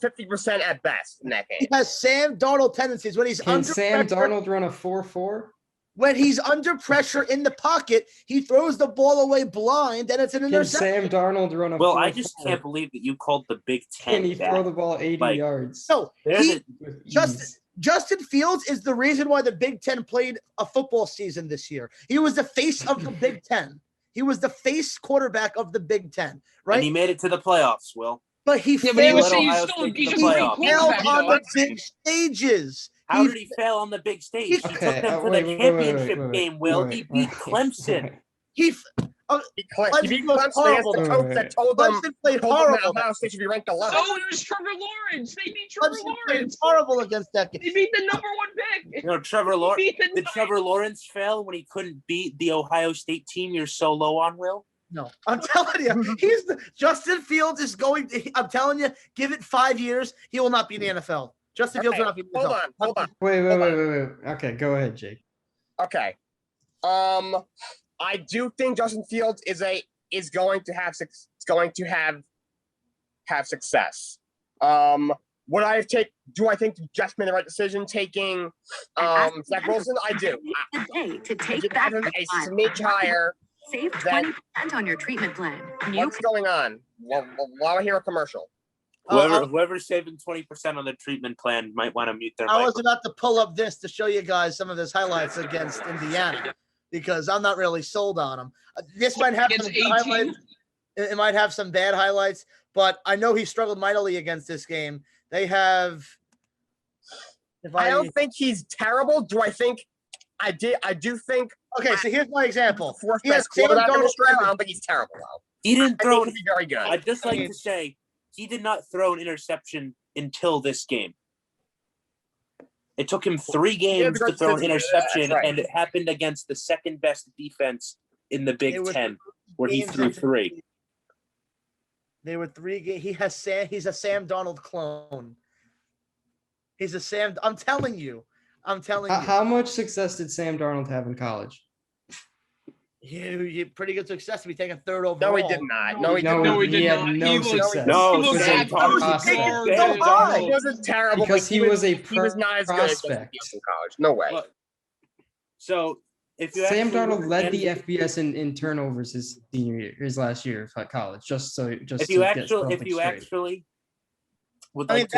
Speaker 6: 50% at best in that
Speaker 1: He
Speaker 6: game.
Speaker 1: has Sam Darnold tendencies when he's
Speaker 5: Can
Speaker 1: under
Speaker 5: Sam
Speaker 1: pressure.
Speaker 5: Darnold run a 4.4?
Speaker 1: When he's under pressure in the pocket, he throws the ball away blind, and it's an
Speaker 5: Can
Speaker 1: interception.
Speaker 5: Sam Darnold run a
Speaker 3: Will,
Speaker 5: 4.4?
Speaker 3: I just can't believe that you called the Big
Speaker 5: Can
Speaker 3: Ten
Speaker 5: he
Speaker 3: bad.
Speaker 5: throw the ball 80
Speaker 3: Like,
Speaker 5: yards?
Speaker 1: No,
Speaker 3: There's
Speaker 1: he,
Speaker 3: a-
Speaker 5: with
Speaker 1: Justin-
Speaker 5: ease?
Speaker 1: Justin Fields is the reason why the Big Ten played a football season this year. He was the face of the Big Ten. He was the face quarterback of the Big Ten, right?
Speaker 3: And he made it to the playoffs, Will.
Speaker 1: But he
Speaker 4: Yeah, but he
Speaker 1: failed.
Speaker 4: was
Speaker 3: Let
Speaker 4: saying he's
Speaker 3: Ohio
Speaker 4: still
Speaker 3: State
Speaker 4: he's
Speaker 3: to
Speaker 4: a
Speaker 3: the
Speaker 4: great
Speaker 3: playoffs.
Speaker 1: He failed
Speaker 4: quarterback.
Speaker 1: on
Speaker 4: though.
Speaker 1: the big stages.
Speaker 3: How did he fail on the big stage? He took
Speaker 5: Okay,
Speaker 3: them to
Speaker 5: wait,
Speaker 3: the
Speaker 5: wait,
Speaker 3: championship
Speaker 5: wait,
Speaker 3: game, Will.
Speaker 5: wait,
Speaker 3: He
Speaker 5: wait,
Speaker 3: beat
Speaker 5: wait.
Speaker 3: Clemson.
Speaker 1: He
Speaker 6: He beat
Speaker 1: was
Speaker 6: Clemson against the
Speaker 1: horrible.
Speaker 6: coach that told them
Speaker 1: Clemson played
Speaker 6: that
Speaker 1: horrible.
Speaker 6: Ohio State should be ranked 11.
Speaker 4: Oh, it was Trevor Lawrence. They beat Trevor
Speaker 1: Clemson played
Speaker 4: Lawrence.
Speaker 1: horrible against that game.
Speaker 4: They beat the number one pick.
Speaker 3: You know, Trevor Lawrence.
Speaker 4: They beat the
Speaker 3: Did Trevor Lawrence fail when he couldn't beat the Ohio State team you're so low on, Will?
Speaker 1: No, I'm telling you, Justin Fields is going to. I'm telling you, give it 5 years, he will not be in the NFL. Justin Fields will not be in the NFL.
Speaker 6: Hold on.
Speaker 5: Wait. Okay, go ahead, Jake.
Speaker 6: Okay. I do think Justin Fields is going to have success. Would I take? Do I think Jeff made the right decision taking Zach Wilson? I do.
Speaker 9: To
Speaker 6: I
Speaker 9: take
Speaker 6: did
Speaker 9: back
Speaker 6: have him
Speaker 9: the
Speaker 6: a
Speaker 9: time.
Speaker 6: smidge higher.
Speaker 9: Save
Speaker 6: that-
Speaker 9: 20% on your treatment plan. You
Speaker 6: What's going on? While I hear a commercial.
Speaker 3: Whoever's saving 20% on the treatment plan might want to mute their
Speaker 1: I
Speaker 3: mic.
Speaker 1: was about to pull up this to show you guys some of his highlights against Indiana because I'm not really sold on him. This might have
Speaker 4: Against
Speaker 1: some
Speaker 4: 18?
Speaker 1: highlights. It might have some bad highlights, but I know he struggled mightily against this game. They have.
Speaker 6: I don't think he's terrible. Do I think? I do think.
Speaker 1: Okay, so here's my example.
Speaker 6: Fourth
Speaker 1: He has
Speaker 6: best quarterback in
Speaker 1: Sam
Speaker 6: this draft. I
Speaker 1: Darnold-
Speaker 6: don't think he's terrible though.
Speaker 3: He didn't
Speaker 6: I
Speaker 3: throw.
Speaker 6: think he'll be very good.
Speaker 3: I'd just like to say he did not throw an interception until this game. It took him 3 games to throw an interception,
Speaker 6: That's right.
Speaker 3: and it happened against the second best defense in the Big
Speaker 1: It was
Speaker 3: Ten, where he
Speaker 1: games
Speaker 3: threw
Speaker 1: after
Speaker 3: 3.
Speaker 1: They were 3 games. He's a Sam Darnold clone. He's a Sam. I'm telling you.
Speaker 5: How much success did Sam Darnold have in college?
Speaker 1: You pretty good success to be taken 3rd overall.
Speaker 6: No, he did not. No, he did
Speaker 5: No,
Speaker 6: not.
Speaker 4: he
Speaker 5: he
Speaker 4: did
Speaker 5: had
Speaker 4: not.
Speaker 5: no
Speaker 4: He was-
Speaker 5: success.
Speaker 3: No,
Speaker 4: He was
Speaker 5: Because
Speaker 3: Sam
Speaker 5: he
Speaker 4: a
Speaker 3: Darnold-
Speaker 5: prospect.
Speaker 1: Taken so high.
Speaker 6: He wasn't terrible
Speaker 5: Because
Speaker 6: but
Speaker 5: he was a
Speaker 6: he was not as good as Justin
Speaker 5: prospect.
Speaker 6: Fields in college. No way.
Speaker 3: Look, so if you
Speaker 5: Sam
Speaker 3: actually
Speaker 5: Darnold
Speaker 3: look
Speaker 5: led
Speaker 3: at
Speaker 5: the
Speaker 3: MVP
Speaker 5: FBS in turnovers his senior year, his last year of college. Just
Speaker 3: if
Speaker 5: to
Speaker 3: you
Speaker 5: get
Speaker 3: actually
Speaker 5: something straight.
Speaker 3: would
Speaker 1: I mean,
Speaker 3: like to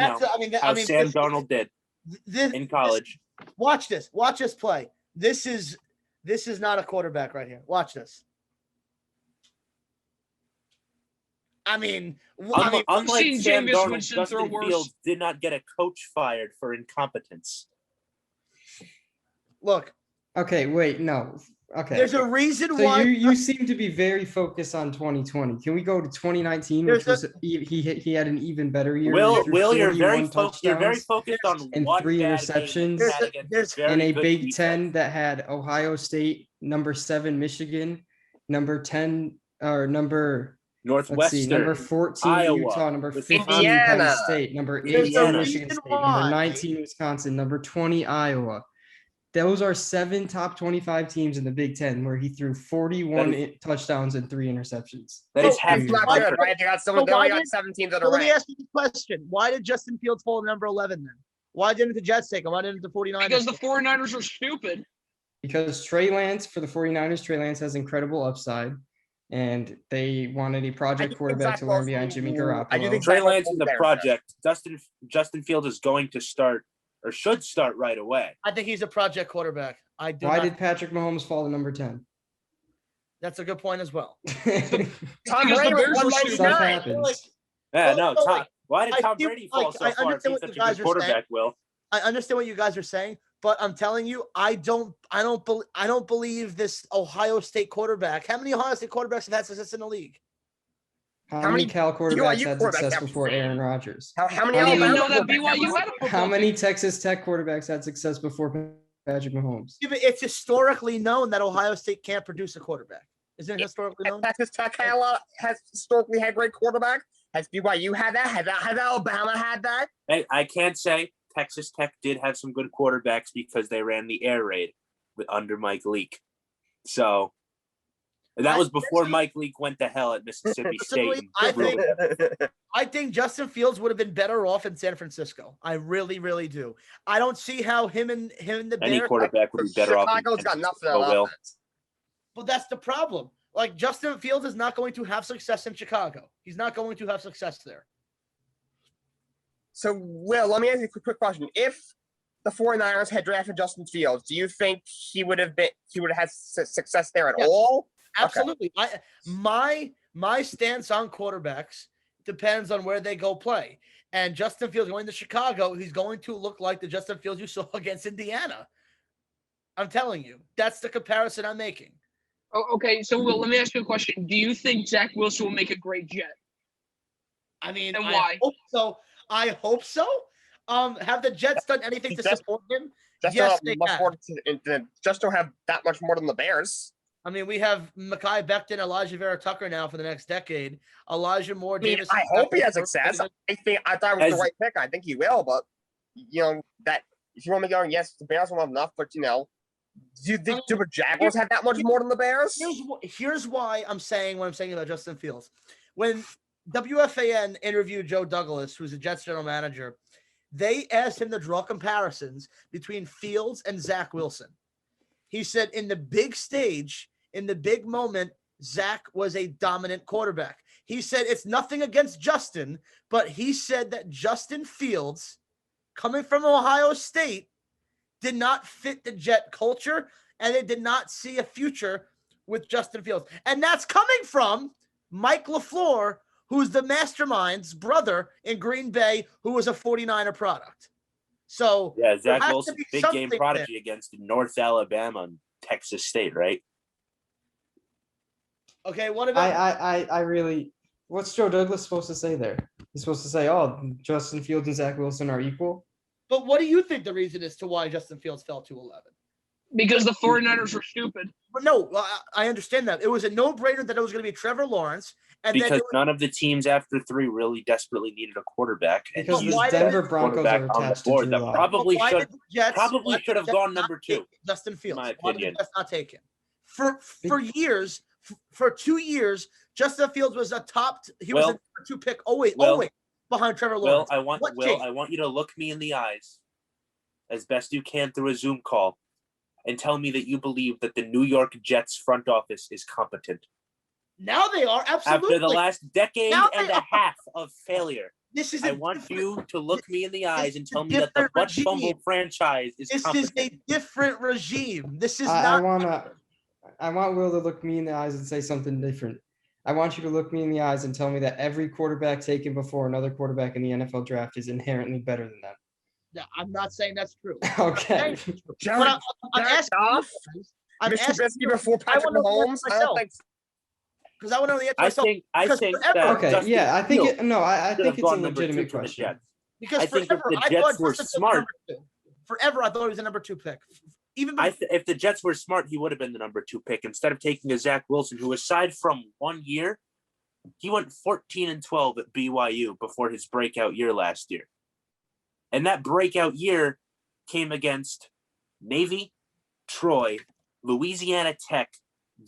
Speaker 3: know how Sam
Speaker 1: this-
Speaker 3: Darnold did
Speaker 1: this-
Speaker 3: in college.
Speaker 1: Watch this. Watch us play. This is not a quarterback right here. Watch this.
Speaker 3: Unlike
Speaker 4: seen
Speaker 3: Sam
Speaker 4: Jameis
Speaker 3: Darnold,
Speaker 4: Winston throw
Speaker 3: Justin
Speaker 4: worse.
Speaker 3: Fields did not get a coach fired for incompetence.
Speaker 1: Look,
Speaker 5: Okay, wait, no. Okay.
Speaker 1: there's a reason
Speaker 5: So
Speaker 1: why.
Speaker 5: you seem to be very focused on 2020. Can we go to 2019, which
Speaker 1: There's
Speaker 5: was he had an even better year?
Speaker 3: Will,
Speaker 5: He threw
Speaker 3: you're very
Speaker 5: 41
Speaker 3: focused. You're very
Speaker 5: touchdowns
Speaker 3: focused on
Speaker 5: and
Speaker 3: one
Speaker 5: 3
Speaker 3: bad
Speaker 5: interceptions.
Speaker 3: game that he had against
Speaker 1: There's-
Speaker 3: very
Speaker 5: in a
Speaker 3: good
Speaker 5: Big
Speaker 3: defense.
Speaker 5: Ten that had Ohio State, number 7 Michigan, number 10 or number let's see,
Speaker 3: Northwestern,
Speaker 5: number 14
Speaker 3: Iowa,
Speaker 5: Utah, number 15
Speaker 6: Indiana.
Speaker 5: Penn State, number
Speaker 1: There's
Speaker 5: 18
Speaker 3: a
Speaker 5: Michigan
Speaker 1: reason
Speaker 5: State,
Speaker 1: why.
Speaker 5: number 19 Wisconsin, number 20 Iowa. Those are 7 top 25 teams in the Big Ten where he threw 41
Speaker 3: That
Speaker 5: touchdowns and 3 interceptions.
Speaker 3: that is
Speaker 1: So,
Speaker 3: half
Speaker 6: It's not
Speaker 1: Why-
Speaker 6: good, right? They got
Speaker 1: so
Speaker 6: they
Speaker 1: why
Speaker 6: only got
Speaker 1: did-
Speaker 6: 17 that
Speaker 1: So
Speaker 6: are
Speaker 1: let me
Speaker 6: ranked.
Speaker 1: ask you the question. Why did Justin Fields fall to number 11 then? Why didn't the Jets take him? Why didn't the 49ers?
Speaker 4: Because the
Speaker 1: take him?
Speaker 4: 49ers are stupid.
Speaker 5: Because Trey Lance for the 49ers, Trey Lance has incredible upside. And they wanted a project quarterback to learn behind Jimmy Garoppolo.
Speaker 6: I do think
Speaker 3: Trey
Speaker 6: Zach
Speaker 3: Lance
Speaker 6: Wilson's
Speaker 3: in the
Speaker 6: there.
Speaker 3: project. Justin Field is going to start or should start right away.
Speaker 1: I think he's a project quarterback. I do
Speaker 5: Why
Speaker 1: not.
Speaker 5: did Patrick Mahomes fall to number 10?
Speaker 1: That's a good point as well.
Speaker 6: Tom
Speaker 4: Because the
Speaker 6: Brady
Speaker 4: Bears
Speaker 6: was
Speaker 4: were
Speaker 6: 199.
Speaker 5: Stuff happens.
Speaker 3: Yeah,
Speaker 1: Well,
Speaker 3: no,
Speaker 1: no,
Speaker 3: Tom,
Speaker 1: like,
Speaker 3: why did
Speaker 1: I
Speaker 3: Tom
Speaker 1: feel
Speaker 3: Brady fall
Speaker 1: like
Speaker 3: so
Speaker 1: I
Speaker 3: far if
Speaker 1: understand
Speaker 3: he's
Speaker 1: what
Speaker 3: such
Speaker 1: you
Speaker 3: a
Speaker 1: guys
Speaker 3: good
Speaker 1: are saying.
Speaker 3: quarterback, Will?
Speaker 1: I understand what you guys are saying, but I'm telling you, I don't believe this Ohio State quarterback. How many Ohio State quarterbacks have had success in the league?
Speaker 5: How many Cal quarterbacks
Speaker 6: BYU
Speaker 5: had
Speaker 6: quarterbacks
Speaker 5: success
Speaker 6: have
Speaker 5: before
Speaker 6: the same?
Speaker 5: Aaron Rodgers?
Speaker 6: How many
Speaker 5: How
Speaker 4: I didn't even
Speaker 5: many-
Speaker 4: know that
Speaker 6: Alabama
Speaker 4: BYU
Speaker 6: quarterbacks
Speaker 4: had a football
Speaker 5: How
Speaker 4: team.
Speaker 5: many Texas Tech quarterbacks had success before Patrick Mahomes?
Speaker 1: Yeah, but it's historically known that Ohio State can't produce a quarterback. Isn't it historically known?
Speaker 6: Texas Tech has historically had great quarterback. Has BYU had that? Has Alabama had that?
Speaker 3: Hey, I can't say Texas Tech did have some good quarterbacks because they ran the air raid under Mike Leake. So that was before Mike Leake went to hell at Mississippi State.
Speaker 1: I think Justin Fields would have been better off in San Francisco. I really, really do. I don't see how him and the
Speaker 3: Any
Speaker 1: Bears.
Speaker 3: quarterback would be better off.
Speaker 6: Chicago's got nothing on
Speaker 3: Will.
Speaker 6: offense.
Speaker 1: But that's the problem. Like, Justin Fields is not going to have success in Chicago. He's not going to have success there.
Speaker 6: So, Will, let me ask you a quick question. If the 49ers had drafted Justin Fields, do you think he would have had success there at
Speaker 1: Yes.
Speaker 6: all?
Speaker 1: Absolutely. My stance on quarterbacks depends on where they go play. And Justin Fields going to Chicago, he's going to look like the Justin Fields you saw against Indiana. I'm telling you, that's the comparison I'm making.
Speaker 4: Oh, okay, so Will, let me ask you a question. Do you think Zach Wilson will make a great Jet?
Speaker 1: I mean,
Speaker 4: And why?
Speaker 1: I hope so. Have the Jets done anything to support him?
Speaker 6: Just
Speaker 1: Yes,
Speaker 6: don't have that much more than the Bears.
Speaker 1: I mean, we have Mekhi Becton, Elijah Vera Tucker now for the next decade. Elijah Moore,
Speaker 6: I mean,
Speaker 1: Davis.
Speaker 6: I hope he has success. I thought it was the right pick. I think he will, but that if you want me going, yes, the Bears will have enough, but do you think the Jaguars have that much more than the Bears?
Speaker 1: Here's why I'm saying what I'm saying about Justin Fields. When WFAN interviewed Joe Douglas, who's the Jets general manager, they asked him to draw comparisons between Fields and Zach Wilson. He said in the big stage, in the big moment, Zach was a dominant quarterback. He said it's nothing against Justin, but he said that Justin Fields, coming from Ohio State, did not fit the Jet culture, and they did not see a future with Justin Fields. And that's coming from Mike LaFleur, who's the mastermind's brother in Green Bay, who was a 49er product. So
Speaker 3: yeah, Zach Wilson, big game prodigy against North Alabama and Texas State, right?
Speaker 1: Okay, what about
Speaker 5: I really what's Joe Douglas supposed to say there? He's supposed to say, oh, Justin Fields and Zach Wilson are equal.
Speaker 1: But what do you think the reason is to why Justin Fields fell to 11?
Speaker 4: Because the 49ers were stupid.
Speaker 1: But no, I understand that. It was a no-brainer that it was going to be Trevor Lawrence. And
Speaker 3: because none of the teams after 3 really desperately needed a quarterback.
Speaker 5: Because the Denver Broncos are attached to Drew Lock.
Speaker 3: Probably should have gone number 2.
Speaker 1: Justin Fields.
Speaker 3: My
Speaker 1: Why did
Speaker 3: opinion.
Speaker 1: the Jets not take him? For years, for 2 years, Justin Fields was a top. He was a number 2 pick. Always behind Trevor Lawrence.
Speaker 3: I want you to look me in the eyes as best you can through a Zoom call and tell me that you believe that the New York Jets front office is competent.
Speaker 1: Now they are, absolutely.
Speaker 3: After the last decade and a half of failure,
Speaker 1: I
Speaker 3: want you to look me in the eyes and tell me that the Butt Fumble franchise is competent.
Speaker 1: This is a different regime. This is
Speaker 5: I
Speaker 1: not.
Speaker 5: want Will to look me in the eyes and say something different. I want you to look me in the eyes and tell me that every quarterback taken before another quarterback in the NFL draft is inherently better than them.
Speaker 1: Yeah, I'm not saying that's true.
Speaker 5: Okay.
Speaker 1: I'm asking
Speaker 6: off. Mr. Trubisky before Patrick Mahomes. I don't think.
Speaker 1: Because I want to know the answer myself.
Speaker 3: I think
Speaker 5: okay,
Speaker 3: Justin
Speaker 5: yeah, I think
Speaker 3: Fields
Speaker 5: I think it's a
Speaker 3: number 2
Speaker 5: legitimate
Speaker 3: for the
Speaker 5: question.
Speaker 3: Jets.
Speaker 1: Because
Speaker 3: I think if the Jets were smart,
Speaker 1: forever I thought he was a number 2 pick. Even
Speaker 3: if the Jets were smart, he would have been the number 2 pick instead of taking a Zach Wilson, who aside from 1 year, he went 14-12 at BYU before his breakout year last year. And that breakout year came against Navy, Troy, Louisiana Tech,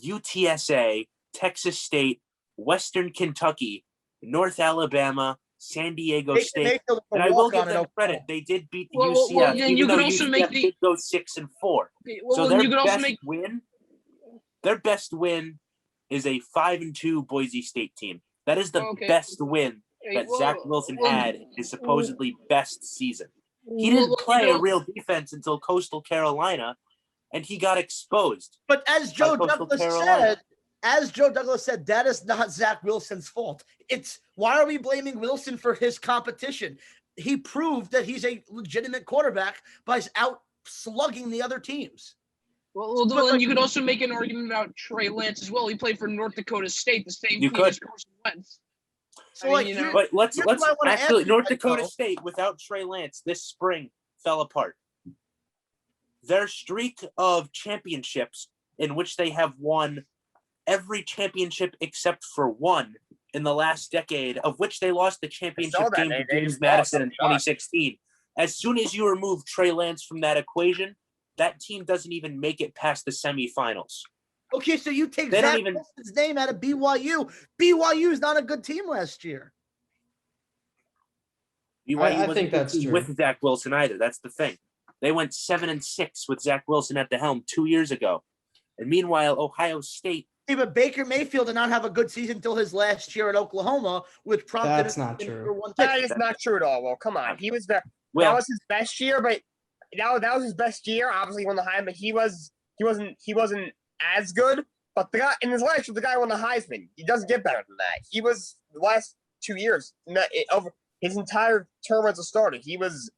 Speaker 3: UTSA, Texas State, Western Kentucky, North Alabama, San Diego State. And I will give them credit. They did beat the UCF, even though UCF did go 6-4. So their best win is a 5-2 Boise State team. That is the best win that Zach Wilson had in his supposedly best season. He didn't play a real defense until Coastal Carolina, and he got exposed.
Speaker 1: But as Joe Douglas said, as Joe Douglas said, that is not Zach Wilson's fault. It's why are we blaming Wilson for his competition? He proved that he's a legitimate quarterback by out slugging the other teams.
Speaker 4: Well, then you could also make an argument about Trey Lance as well. He played for North Dakota State, the same team as Carson Wentz.
Speaker 1: So,
Speaker 3: but let's actually North Dakota
Speaker 1: though.
Speaker 3: State without Trey Lance this spring fell apart. Their streak of championships in which they have won every championship except for one in the last decade, of which they lost the championship game to James Madison in 2016. As soon as you remove Trey Lance from that equation, that team doesn't even make it past the semifinals.
Speaker 1: Okay, so you take Zach Wilson's name out of BYU. BYU is not a good team last year.
Speaker 3: BYU
Speaker 5: I think that's true.
Speaker 3: With Zach Wilson either. That's the thing. They went 7-6 with Zach Wilson at the helm 2 years ago. And meanwhile, Ohio State.
Speaker 1: Yeah, but Baker Mayfield did not have a good season until his last year at Oklahoma, which prompted.
Speaker 5: That's not true.
Speaker 6: That is not true at all. Well, come on. He was that was his best year, but that was his best year. Obviously, he won the Heisman. He wasn't as good. But the guy in his last year, the guy won the Heisman. He doesn't get better than that. He was the last 2 years over his entire term as a starter. He was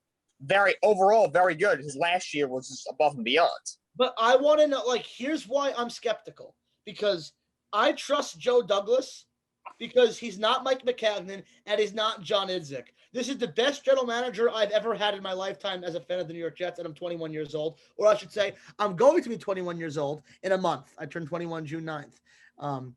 Speaker 6: overall very good. His last year was just above and beyond.
Speaker 1: But I want to know, here's why I'm skeptical. Because I trust Joe Douglas because he's not Mike McCagnon and he's not John Idzik. This is the best general manager I've ever had in my lifetime as a fan of the New York Jets, and I'm 21 years old. Or I should say, I'm going to be 21 years old in a month. I turn 21 June 9th.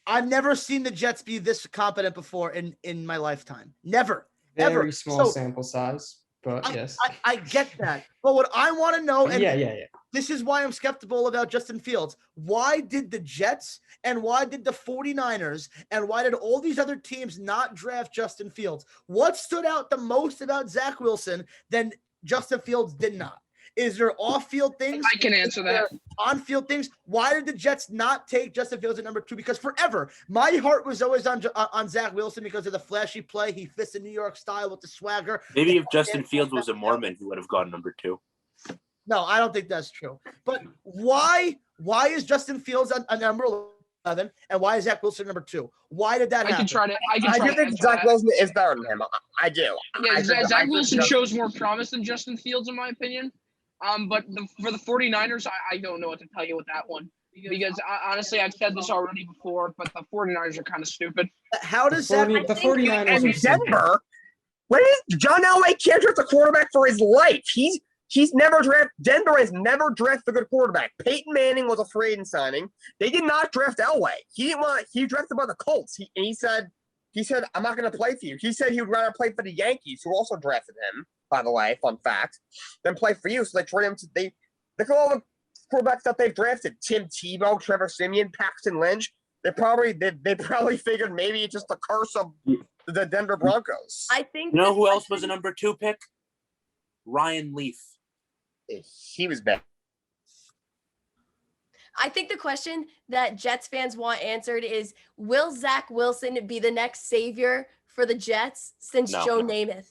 Speaker 1: I've never seen the Jets be this competent before in my lifetime. Never.
Speaker 5: Very
Speaker 1: ever.
Speaker 5: small sample size, but yes.
Speaker 1: I get that. But what I want to know, and
Speaker 5: yeah.
Speaker 1: This is why I'm skeptical about Justin Fields. Why did the Jets and why did the 49ers and why did all these other teams not draft Justin Fields? What stood out the most about Zach Wilson than Justin Fields did not? Is there off-field things?
Speaker 4: I can answer that.
Speaker 1: On-field things? Why did the Jets not take Justin Fields at number 2? Because forever, my heart was always on Zach Wilson because of the flashy play. He fits the New York style with the swagger.
Speaker 3: Maybe if Justin Fields was a Mormon, he would have gone number 2.
Speaker 1: No, I don't think that's true. But why is Justin Fields on number 11 and why is Zach Wilson number 2? Why did that happen?
Speaker 6: I do think Zach Wilson is better than him. I do.
Speaker 4: Yeah, Zach Wilson shows more promise than Justin Fields, in my opinion. But for the 49ers, I don't know what to tell you with that one. Because honestly, I've said this already before, but the 49ers are kind of stupid.
Speaker 1: How does
Speaker 5: the 49ers
Speaker 6: and Denver? What is John Elway can't draft a quarterback for his life? He's never drafted. Denver has never drafted a good quarterback. Peyton Manning was a free agent signing. They did not draft Elway. He drafted by the Colts. He said, I'm not going to play for you. He said he would rather play for the Yankees, who also drafted him, by the way, fun fact, than play for you. So they trade him to they look at all the quarterbacks that they've drafted. Tim Tebow, Trevor Siemian, Paxton Lynch. They probably figured maybe it's just the curse of the Denver Broncos.
Speaker 7: I think
Speaker 3: you know who else was a number 2 pick? Ryan Leaf.
Speaker 6: He was bad.
Speaker 7: I think the question that Jets fans want answered is, will Zach Wilson be the next savior for the Jets since Joe Namath?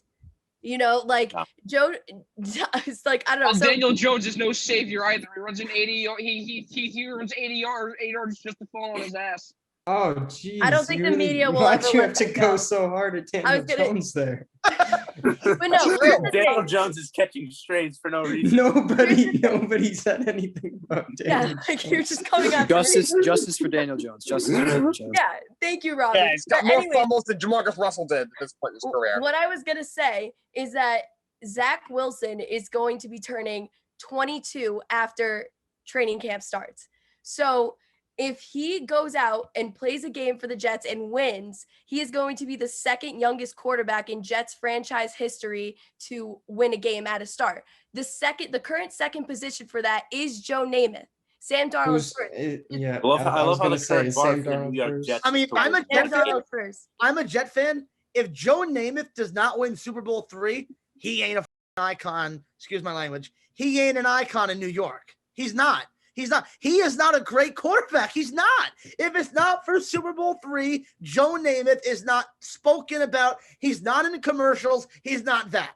Speaker 7: Joe, it's like, I don't know.
Speaker 4: Well, Daniel Jones is no savior either. He runs an 80. He runs 80 yards, 8 yards just to fall on his ass.
Speaker 5: Oh, geez.
Speaker 7: I don't think the media will.
Speaker 5: Why'd you have to go so hard at Daniel Jones there?
Speaker 7: But no,
Speaker 3: Daniel Jones is catching strays for no reason.
Speaker 5: Nobody said anything about Daniel Jones.
Speaker 7: You're just coming out.
Speaker 8: Justice for Daniel Jones. Justice for Daniel Jones.
Speaker 7: Yeah, thank you, Robin.
Speaker 6: Yeah, he's got more fumbles than Jamarcus Russell did at this point in his career.
Speaker 7: What I was gonna say is that Zach Wilson is going to be turning 22 after training camp starts. So if he goes out and plays a game for the Jets and wins, he is going to be the second youngest quarterback in Jets franchise history to win a game at a start. The current second position for that is Joe Namath. Sam Darnold first.
Speaker 3: Yeah, I love how the current bar for the New York Jets.
Speaker 1: I mean, I'm a Jet fan. If Joe Namath does not win Super Bowl 3, he ain't a icon. Excuse my language. He ain't an icon in New York. He's not. He is not a great quarterback. He's not. If it's not for Super Bowl 3, Joe Namath is not spoken about. He's not in the commercials. He's not that.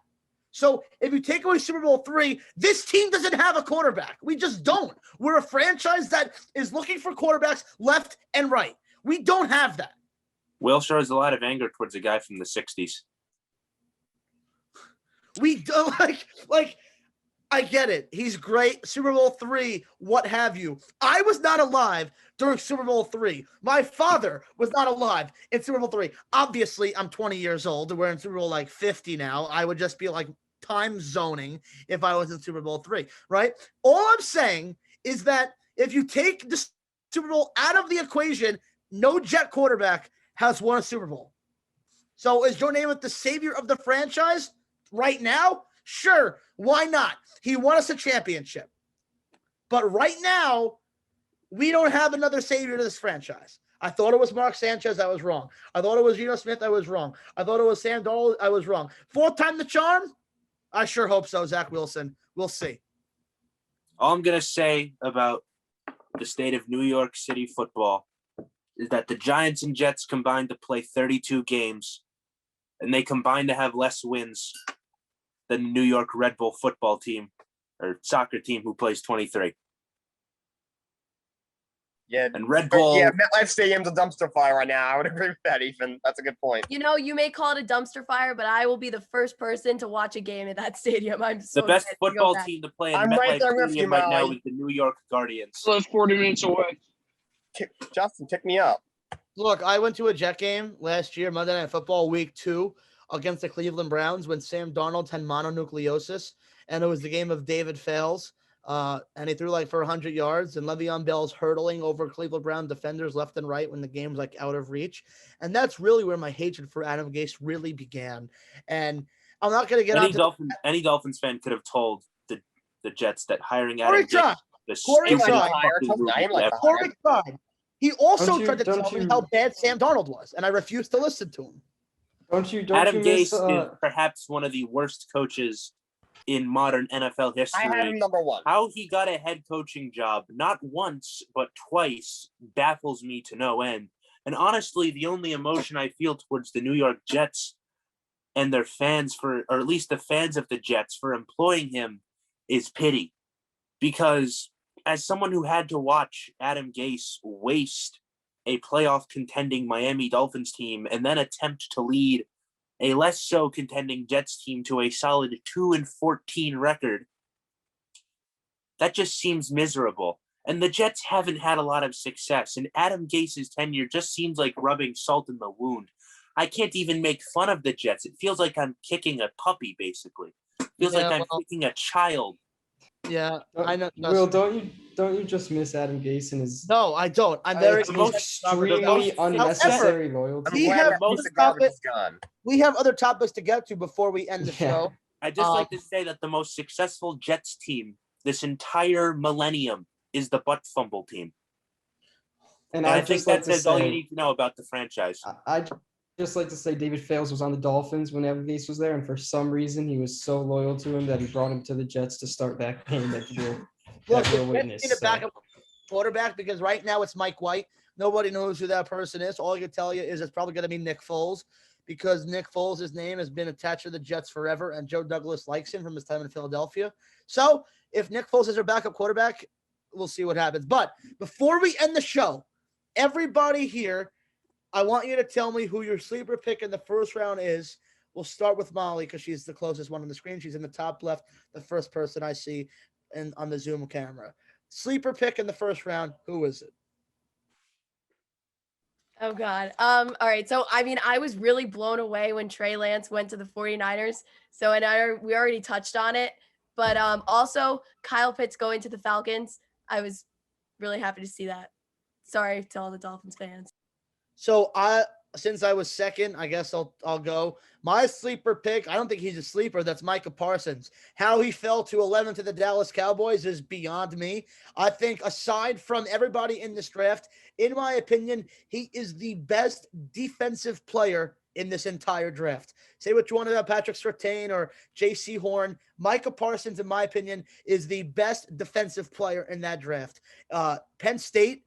Speaker 1: So if you take away Super Bowl 3, this team doesn't have a quarterback. We just don't. We're a franchise that is looking for quarterbacks left and right. We don't have that.
Speaker 3: Will shows a lot of anger towards a guy from the 60s.
Speaker 1: We don't like I get it. He's great. Super Bowl 3, what have you. I was not alive during Super Bowl 3. My father was not alive in Super Bowl 3. Obviously, I'm 20 years old. We're in Super Bowl like 50 now. I would just be like time zoning if I was in Super Bowl 3, right? All I'm saying is that if you take the Super Bowl out of the equation, no Jet quarterback has won a Super Bowl. So is Joe Namath the savior of the franchise right now? Sure, why not? He won us a championship. But right now, we don't have another savior to this franchise. I thought it was Mark Sanchez. I was wrong. I thought it was Geno Smith. I was wrong. I thought it was Sam Darnold. I was wrong. Fourth time the charm? I sure hope so, Zach Wilson. We'll see.
Speaker 3: All I'm going to say about the state of New York City football is that the Giants and Jets combined to play 32 games, and they combined to have less wins than the New York Red Bull football team or soccer team who plays 23.
Speaker 6: Yeah,
Speaker 3: and Red Bull.
Speaker 6: Yeah, MetLife Stadium's a dumpster fire right now. I would agree with that, Ethan. That's a good point.
Speaker 7: You know, you may call it a dumpster fire, but I will be the first person to watch a game at that stadium. I'm so
Speaker 3: The best
Speaker 7: excited to
Speaker 3: football
Speaker 7: go back.
Speaker 3: team to play in
Speaker 6: I'm right
Speaker 3: MetLife
Speaker 6: there with
Speaker 3: Stadium
Speaker 6: you,
Speaker 3: right now
Speaker 6: Molly.
Speaker 3: is the New York Guardians.
Speaker 4: Live 40 minutes away.
Speaker 6: Justin, pick me up.
Speaker 1: Look, I went to a Jet game last year, Monday Night Football Week 2 against the Cleveland Browns when Sam Darnold had mononucleosis, and it was the game of David Fales. And he threw like for 100 yards, and Le'Veon Bell's hurtling over Cleveland Brown defenders left and right when the game's like out of reach. And that's really where my hatred for Adam Gase really began. And I'm not going to get
Speaker 3: any Dolphins fan could have told the Jets that hiring
Speaker 1: Corey
Speaker 3: Adam Gase
Speaker 1: Todd.
Speaker 3: the
Speaker 1: Corey
Speaker 3: stupidest
Speaker 1: Todd.
Speaker 3: fucking move ever.
Speaker 1: Corey Todd. He also
Speaker 5: Don't you-
Speaker 1: tried to
Speaker 5: don't
Speaker 1: tell me
Speaker 5: you-
Speaker 1: how bad Sam Darnold was, and I refused to listen to him.
Speaker 5: Don't you
Speaker 3: Adam
Speaker 5: miss,
Speaker 3: Gase is perhaps one of the worst coaches in modern NFL history.
Speaker 6: I had him number one.
Speaker 3: How he got a head coaching job not once but twice baffles me to no end. And honestly, the only emotion I feel towards the New York Jets and their fans or at least the fans of the Jets for employing him is pity. Because as someone who had to watch Adam Gase waste a playoff contending Miami Dolphins team and then attempt to lead a less so contending Jets team to a solid 2-14 record, that just seems miserable. And the Jets haven't had a lot of success, and Adam Gase's tenure just seems like rubbing salt in the wound. I can't even make fun of the Jets. It feels like I'm kicking a puppy, basically. It feels like I'm kicking a child.
Speaker 1: Yeah, I know.
Speaker 5: Will, don't you just miss Adam Gase and his
Speaker 1: No, I don't. I'm very
Speaker 5: extremely unnecessary loyalty?
Speaker 1: We have
Speaker 6: most of garbage is gone.
Speaker 1: We have other topics to get to before we end the show.
Speaker 3: I'd just like to say that the most successful Jets team this entire millennium is the butt fumble team. And I think that says all you need to know about the franchise.
Speaker 5: I just like to say David Fales was on the Dolphins when Adam Gase was there, and for some reason he was so loyal to him that he brought him to the Jets to start that game that we'll witness.
Speaker 1: Need a backup quarterback because right now it's Mike White. Nobody knows who that person is. All I can tell you is it's probably going to be Nick Foles because Nick Foles' name has been attached to the Jets forever, and Joe Douglas likes him from his time in Philadelphia. So if Nick Foles is our backup quarterback, we'll see what happens. But before we end the show, everybody here, I want you to tell me who your sleeper pick in the first round is. We'll start with Molly because she's the closest one on the screen. She's in the top left, the first person I see on the Zoom camera. Sleeper pick in the first round. Who is it?
Speaker 7: Oh, God. All right. So, I mean, I was really blown away when Trey Lance went to the 49ers. So, and we already touched on it. But also, Kyle Pitts going to the Falcons. I was really happy to see that. Sorry to all the Dolphins fans.
Speaker 1: So since I was second, I guess I'll go. My sleeper pick, I don't think he's a sleeper. That's Micah Parsons. How he fell to 11 to the Dallas Cowboys is beyond me. I think aside from everybody in this draft, in my opinion, he is the best defensive player in this entire draft. Say what you want about Patrick Surtain or J.C. Horn. Micah Parsons, in my opinion, is the best defensive player in that draft. Penn State,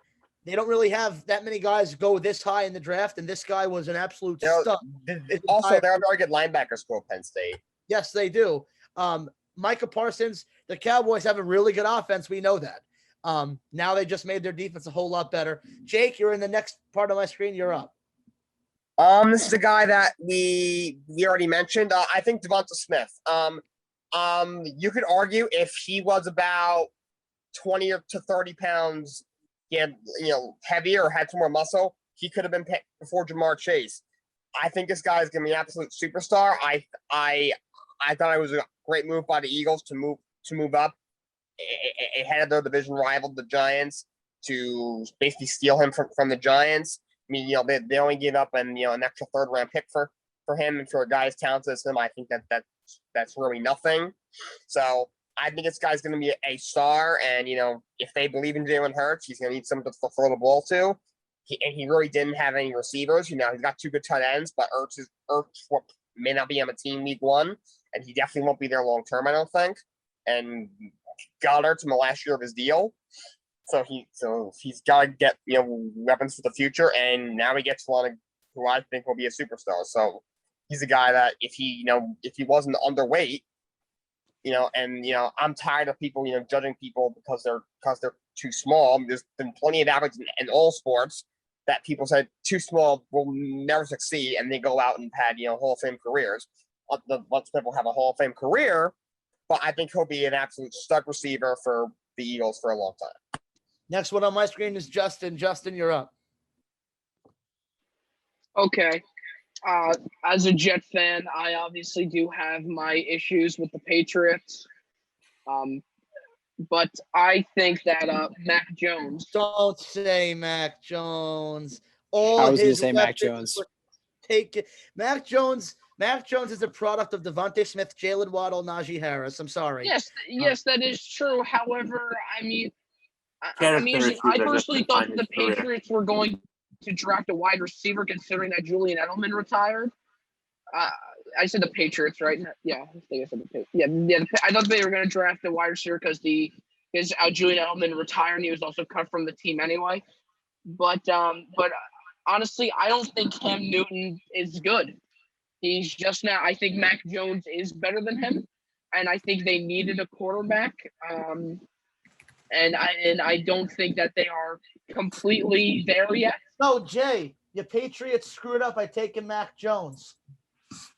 Speaker 1: they don't really have that many guys go this high in the draft, and this guy was an absolute stud.
Speaker 6: Also, there are very good linebackers for Penn State.
Speaker 1: Yes, they do. Micah Parsons, the Cowboys have a really good offense. We know that. Now they just made their defense a whole lot better. Jake, you're in the next part of my screen. You're up.
Speaker 6: This is a guy that we already mentioned. I think Devonta Smith. You could argue if he was about 20 to 30 pounds, heavier or had some more muscle, he could have been picked before Jamar Chase. I think this guy is going to be an absolute superstar. I thought it was a great move by the Eagles to move up ahead of their division rival, the Giants, to basically steal him from the Giants. I mean, they only gave up an extra third round pick for him, and for a guy as talented as him, I think that's really nothing. So I think this guy's going to be a star, and if they believe in Jalen Hurts, he's going to need someone to throw the ball to. He really didn't have any receivers. He's got two good tight ends, but Ertz may not be on the team week one, and he definitely won't be there long term, I don't think. And Goddard's in the last year of his deal, so he's got to get weapons for the future. And now he gets one who I think will be a superstar. So he's a guy that if he wasn't underweight, I'm tired of people judging people because they're too small. There's been plenty of athletes in all sports that people said too small will never succeed, and they go out and had Hall of Fame careers. Lots of people have a Hall of Fame career, but I think he'll be an absolute stud receiver for the Eagles for a long time.
Speaker 1: Next one on my screen is Justin. Justin, you're up.
Speaker 4: Okay. As a Jet fan, I obviously do have my issues with the Patriots. But I think that Mac Jones.
Speaker 1: Don't say Mac Jones.
Speaker 8: I was going to say Mac Jones.
Speaker 1: Mac Jones is a product of Devontae Smith, Jalen Waddle, Najee Harris. I'm sorry.
Speaker 4: Yes, that is true. However, I personally thought that the Patriots were going to draft a wide receiver, considering that Julian Edelman retired. I said the Patriots, right? Yeah, I think I said the Patriots. Yeah. I thought they were going to draft a wide receiver because Julian Edelman retired, and he was also cut from the team anyway. But honestly, I don't think Cam Newton is good. He's just now. I think Mac Jones is better than him, and I think they needed a quarterback. And I don't think that they are completely there yet.
Speaker 1: No, Jay, your Patriots screwed up by taking Mac Jones.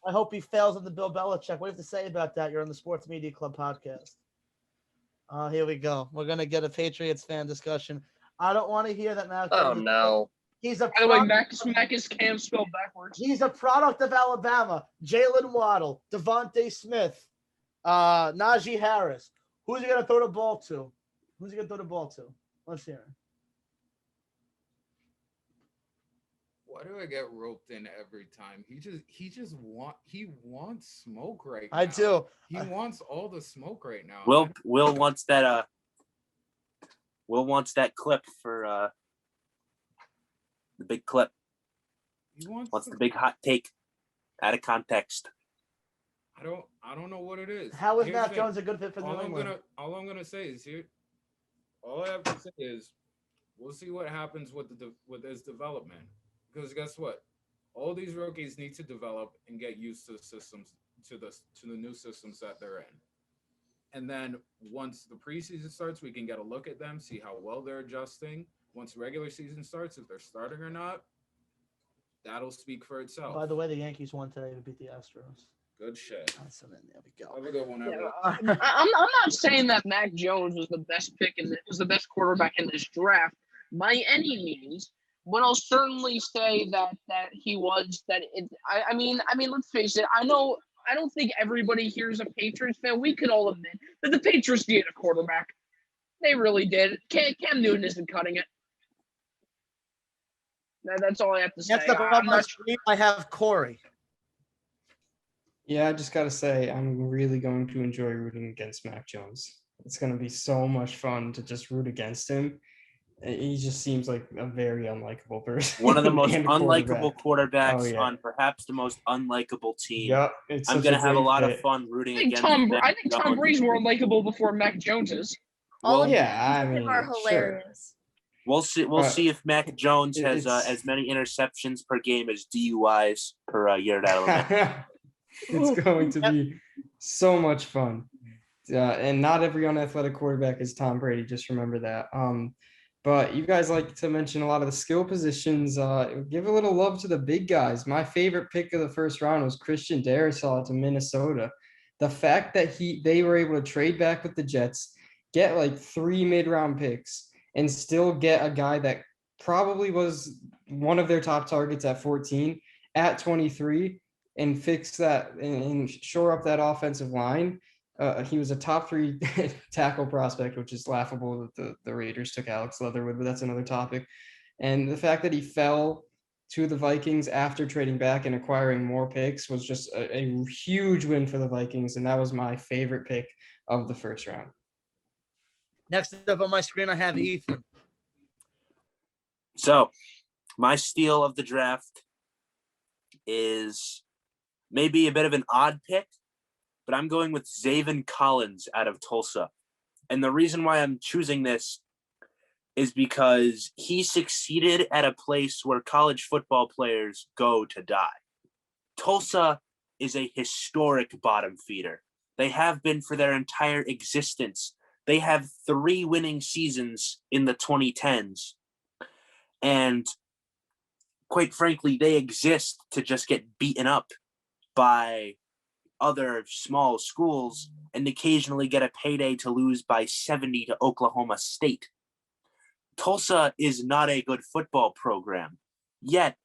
Speaker 1: I hope he fails on the Bill Belichick. What do you have to say about that? You're on the Sports Media Club podcast. Here we go. We're going to get a Patriots fan discussion. I don't want to hear that Mac Jones.
Speaker 6: Oh, no.
Speaker 1: He's a
Speaker 4: By the way, Mac is Cam spelled backwards.
Speaker 1: He's a product of Alabama. Jalen Waddle, Devontae Smith, Najee Harris. Who's he going to throw the ball to? Let's hear it.
Speaker 10: Why do I get roped in every time? He wants smoke right now.
Speaker 1: I do.
Speaker 10: He wants all the smoke right now.
Speaker 3: Will wants that clip for the big clip.
Speaker 10: He wants
Speaker 3: the big hot take out of context.
Speaker 10: I don't know what it is.
Speaker 1: How is Mac Jones a good fit for New England?
Speaker 10: All I'm gonna say is here. All I have to say is we'll see what happens with his development. Because guess what? All these rookies need to develop and get used to the systems, to the new systems that they're in. And then once the preseason starts, we can get a look at them, see how well they're adjusting. Once the regular season starts, if they're starting or not, that'll speak for itself.
Speaker 1: By the way, the Yankees won today to beat the Astros.
Speaker 10: Good shit.
Speaker 1: So then there we go.
Speaker 10: Have a good one, everyone.
Speaker 4: I'm not saying that Mac Jones was the best pick and was the best quarterback in this draft by any means. But I'll certainly say that he was that. I mean, let's face it. I don't think everybody here is a Patriots fan. We could all admit that the Patriots needed a quarterback. They really did. Cam Newton isn't cutting it. That's all I have to say.
Speaker 1: Next up on my screen, I have Corey.
Speaker 5: Yeah, I just got to say, I'm really going to enjoy rooting against Mac Jones. It's going to be so much fun to just root against him. He just seems like a very unlikable person.
Speaker 3: One of the most unlikable quarterbacks on perhaps the most unlikable team.
Speaker 5: Yep,
Speaker 3: I'm going to have a lot of fun rooting against him.
Speaker 4: I think Tom Brady's more unlikable before Mac Jones is.
Speaker 7: All of
Speaker 5: them
Speaker 7: are hilarious.
Speaker 3: Sure. We'll see if Mac Jones has as many interceptions per game as DUIs per year at Alabama.
Speaker 5: It's going to be So much fun. And not every unathletic quarterback is Tom Brady. Just remember that. But you guys like to mention a lot of the skill positions. Give a little love to the big guys. My favorite pick of the first round was Christian Cignarella to Minnesota. The fact that they were able to trade back with the Jets, get like 3 mid-round picks, and still get a guy that probably was one of their top targets at 14 at 23 and fix that and shore up that offensive line. He was a top 3 tackle prospect, which is laughable that the Raiders took Alex Leatherwood, but that's another topic. And the fact that he fell to the Vikings after trading back and acquiring more picks was just a huge win for the Vikings. And that was my favorite pick of the first round.
Speaker 1: Next up on my screen, I have Ethan.
Speaker 3: So my steal of the draft is maybe a bit of an odd pick, but I'm going with Zaven Collins out of Tulsa. And the reason why I'm choosing this is because he succeeded at a place where college football players go to die. Tulsa is a historic bottom feeder. They have been for their entire existence. They have 3 winning seasons in the 2010s. And quite frankly, they exist to just get beaten up by other small schools and occasionally get a payday to lose by 70 to Oklahoma State. Tulsa is not a good football program, yet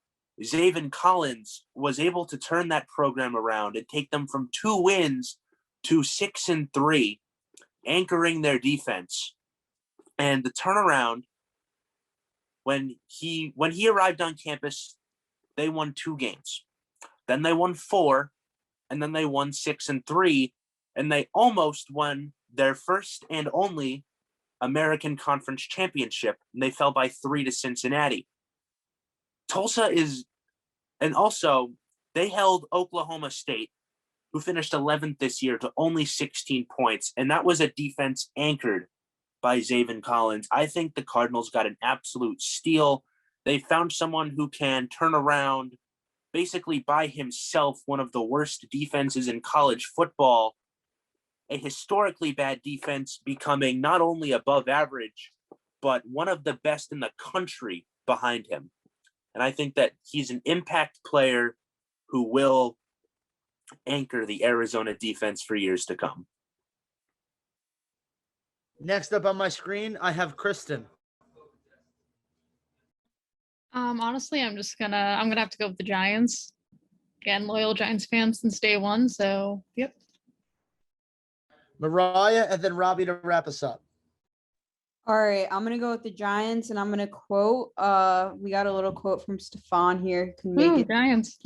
Speaker 3: Zaven Collins was able to turn that program around and take them from 2 wins to 6-3, anchoring their defense. And the turnaround, when he arrived on campus, they won 2 games. Then they won 4, and then they won 6-3, and they almost won their first and only American Conference Championship, and they fell by 3 to Cincinnati. Tulsa is, and also they held Oklahoma State, who finished 11th this year, to only 16 points, and that was a defense anchored by Zaven Collins. I think the Cardinals got an absolute steal. They found someone who can turn around basically by himself one of the worst defenses in college football, a historically bad defense, becoming not only above average, but one of the best in the country behind him. And I think that he's an impact player who will anchor the Arizona defense for years to come.
Speaker 1: Next up on my screen, I have Kristen.
Speaker 11: Honestly, I'm gonna have to go with the Giants. Again, loyal Giants fan since day one. So yep.
Speaker 1: Mariah, and then Robbie to wrap us up.
Speaker 12: All right, I'm gonna go with the Giants, and I'm gonna quote. We got a little quote from Stefan here. Can make it
Speaker 11: Giants.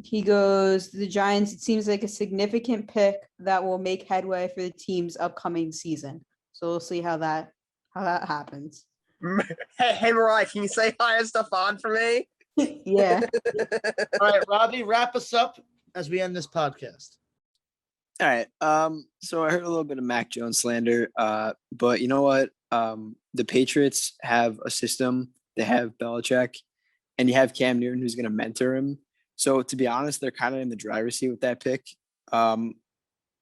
Speaker 12: He goes, the Giants, it seems like a significant pick that will make headway for the team's upcoming season. So we'll see how that happens.
Speaker 6: Hey, Mariah, can you say hi to Stefan for me?
Speaker 12: Yeah.
Speaker 1: All right, Robbie, wrap us up as we end this podcast.
Speaker 8: All right. So I heard a little bit of Mac Jones slander, but you know what? The Patriots have a system. They have Belichick, and you have Cam Newton who's going to mentor him. So to be honest, they're kind of in the driver's seat with that pick.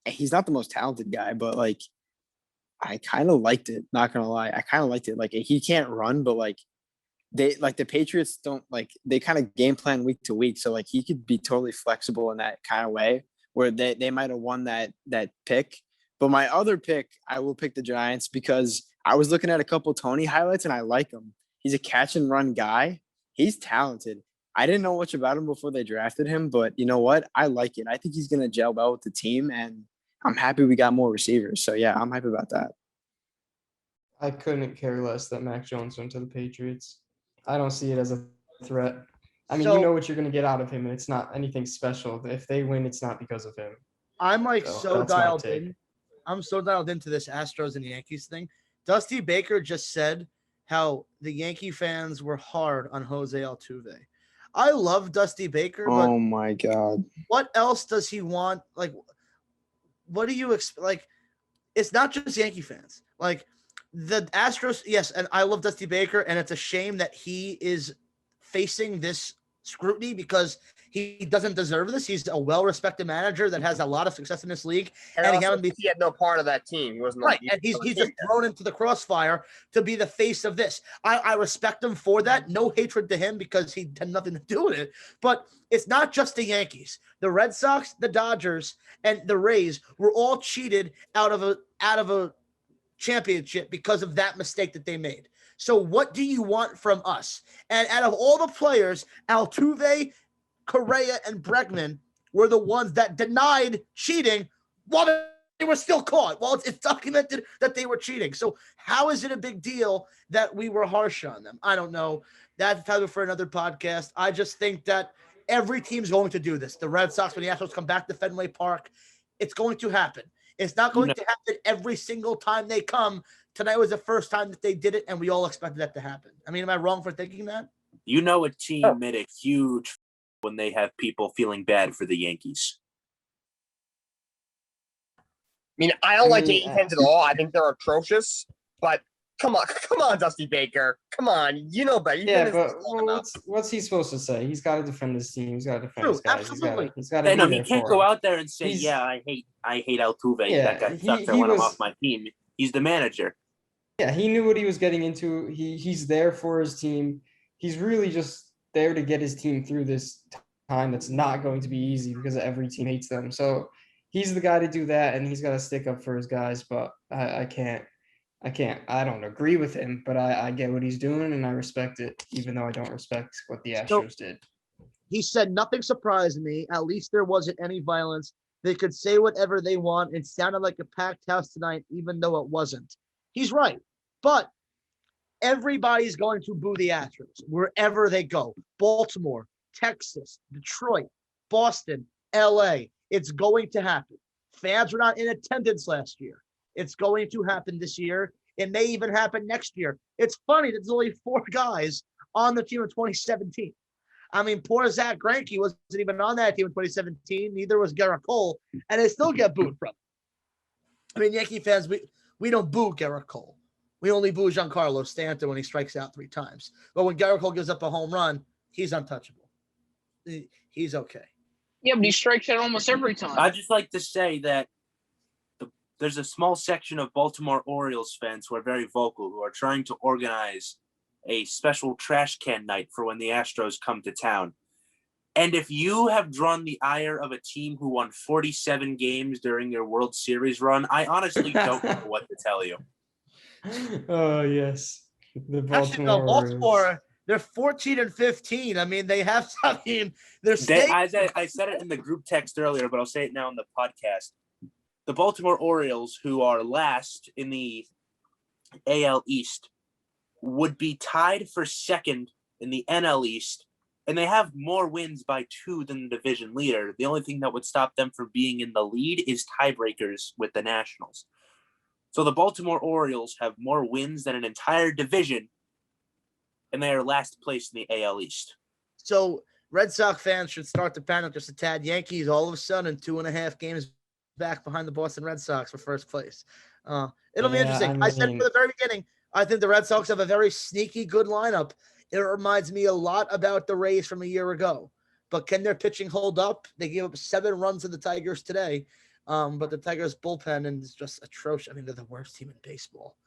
Speaker 8: He's not the most talented guy, but like, I kind of liked it. Not gonna lie, I kind of liked it. Like he can't run, but like the Patriots don't like they kind of game plan week to week. So like he could be totally flexible in that kind of way where they might have won that pick. But my other pick, I will pick the Giants because I was looking at a couple Tony highlights and I like him. He's a catch and run guy. He's talented. I didn't know much about him before they drafted him, but you know what? I like it. I think he's going to gel well with the team, and I'm happy we got more receivers. So, yeah, I'm happy about that.
Speaker 5: I couldn't care less that Mac Jones went to the Patriots. I don't see it as a threat. I mean, you know what you're going to get out of him, and it's not anything special. If they win, it's not because of him.
Speaker 1: I'm like so dialed
Speaker 5: take.
Speaker 1: in. I'm so dialed into this Astros and Yankees thing. Dusty Baker just said how the Yankee fans were hard on Jose Altuve. I love Dusty Baker, but
Speaker 8: oh my God,
Speaker 1: what else does he want? Like, what do you expect? Like, it's not just Yankee fans. Like, the Astros, yes, and I love Dusty Baker, and it's a shame that he is facing this scrutiny because He doesn't deserve this. He's a well-respected manager that has a lot of success in this league.
Speaker 6: And
Speaker 1: And
Speaker 6: also, he had no part of that team. He wasn't
Speaker 1: right,
Speaker 6: on-
Speaker 1: and he's
Speaker 6: on the
Speaker 1: just
Speaker 6: team yet.
Speaker 1: thrown into the crossfire to be the face of this. I respect him for that. No hatred to him because he had nothing to do with it. But it's not just the Yankees. The Red Sox, the Dodgers, and the Rays were all cheated out of a championship because of that mistake that they made. So what do you want from us? And out of all the players, Altuve, Correa, and Bregman were the ones that denied cheating while they were still caught. Well, it's documented that they were cheating. So how is it a big deal that we were harsh on them? I don't know. That's probably for another podcast. I just think that every team's going to do this. The Red Sox, when the Astros come back to Fenway Park, it's going to happen. It's not going to happen every single time they come. Tonight was the first time that they did it, and we all expected that to happen. I mean, am I wrong for thinking that?
Speaker 3: You know, a team made a huge when they have people feeling bad for the Yankees.
Speaker 6: I mean, I don't like Yankee fans at all. I think they're atrocious. But come on, Dusty Baker. Come on, you know better.
Speaker 5: Yeah, but what's he supposed to say? He's got to defend his team. He's got to defend his guys.
Speaker 1: Absolutely.
Speaker 5: He's got to.
Speaker 3: No, he can't go out there and say, "Yeah, I hate Altuve.
Speaker 5: Yeah,
Speaker 3: that guy sucks. I want him off my team." He's the manager.
Speaker 5: Yeah, he knew what he was getting into. He's there for his team. He's really just there to get his team through this time that's not going to be easy because every team hates them. So he's the guy to do that, and he's got to stick up for his guys. But I don't agree with him, but I get what he's doing, and I respect it, even though I don't respect what the Astros did.
Speaker 1: He said, nothing surprised me. At least there wasn't any violence. They could say whatever they want. It sounded like a packed house tonight, even though it wasn't. He's right. But everybody's going to boo the Astros wherever they go. Baltimore, Texas, Detroit, Boston, LA. It's going to happen. Fans were not in attendance last year. It's going to happen this year. It may even happen next year. It's funny that there's only 4 guys on the team in 2017. I mean, poor Zach Greinke wasn't even on that team in 2017. Neither was Garrett Cole, and they still get booed from him. I mean, Yankee fans, we don't boo Garrett Cole. We only boo Giancarlo Stanton when he strikes out 3 times. But when Garrett Cole gives up a home run, he's untouchable. He's okay.
Speaker 4: Yeah, but he strikes out almost every time.
Speaker 3: I'd just like to say that there's a small section of Baltimore Orioles fans who are very vocal, who are trying to organize a special trash can night for when the Astros come to town. And if you have drawn the ire of a team who won 47 games during your World Series run, I honestly don't know what to tell you.
Speaker 5: Oh, yes. The Baltimore,
Speaker 1: actually, no, Baltimore, they're 14 and 15. I mean, they have something. I
Speaker 3: said it in the group text earlier, but I'll say it now in the podcast. The Baltimore Orioles, who are last in the AL East, would be tied for second in the NL East, and they have more wins by 2 than the division leader. The only thing that would stop them from being in the lead is tiebreakers with the Nationals. So the Baltimore Orioles have more wins than an entire division, and they are last place in the AL East.
Speaker 1: So Red Sox fans should start to panic just a tad. Yankees all of a sudden 2.5 games back behind the Boston Red Sox for first place. It'll be interesting. I said from the very beginning, I think the Red Sox have a very sneaky good lineup. It reminds me a lot about the Rays from a year ago. But can their pitching hold up? They gave up 7 runs to the Tigers today. But the Tigers bullpen is just atrocious. I mean, they're the worst team in baseball.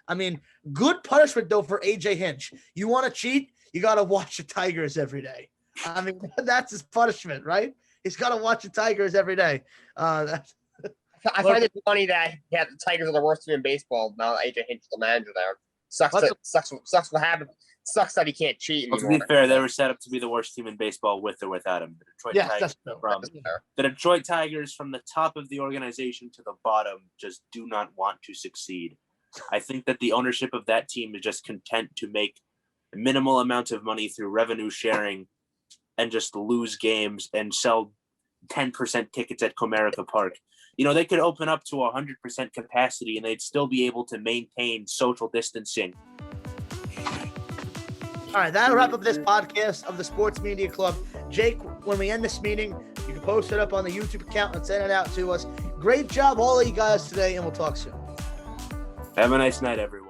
Speaker 1: I mean, good punishment, though, for A.J. Hinch. You want to cheat? You got to watch the Tigers every day. I mean, that's his punishment, right? He's got to watch the Tigers every day.
Speaker 6: I find it funny that the Tigers are the worst team in baseball. Now A.J. Hinch is the manager there. Sucks what happened. Sucks that he can't cheat anymore.
Speaker 3: Well, to be fair, they were set up to be the worst team in baseball with or without him. The Detroit Tigers, from the top of the organization to the bottom, just do not want to succeed. I think that the ownership of that team is just content to make a minimal amount of money through revenue sharing and just lose games and sell 10% tickets at Comerica Park. You know, they could open up to 100% capacity and they'd still be able to maintain social distancing.
Speaker 1: All right, that'll wrap up this podcast of the Sports Media Club. Jake, when we end this meeting, you can post it up on the YouTube account and send it out to us. Great job, all of you guys today, and we'll talk soon.
Speaker 3: Have a nice night, everyone.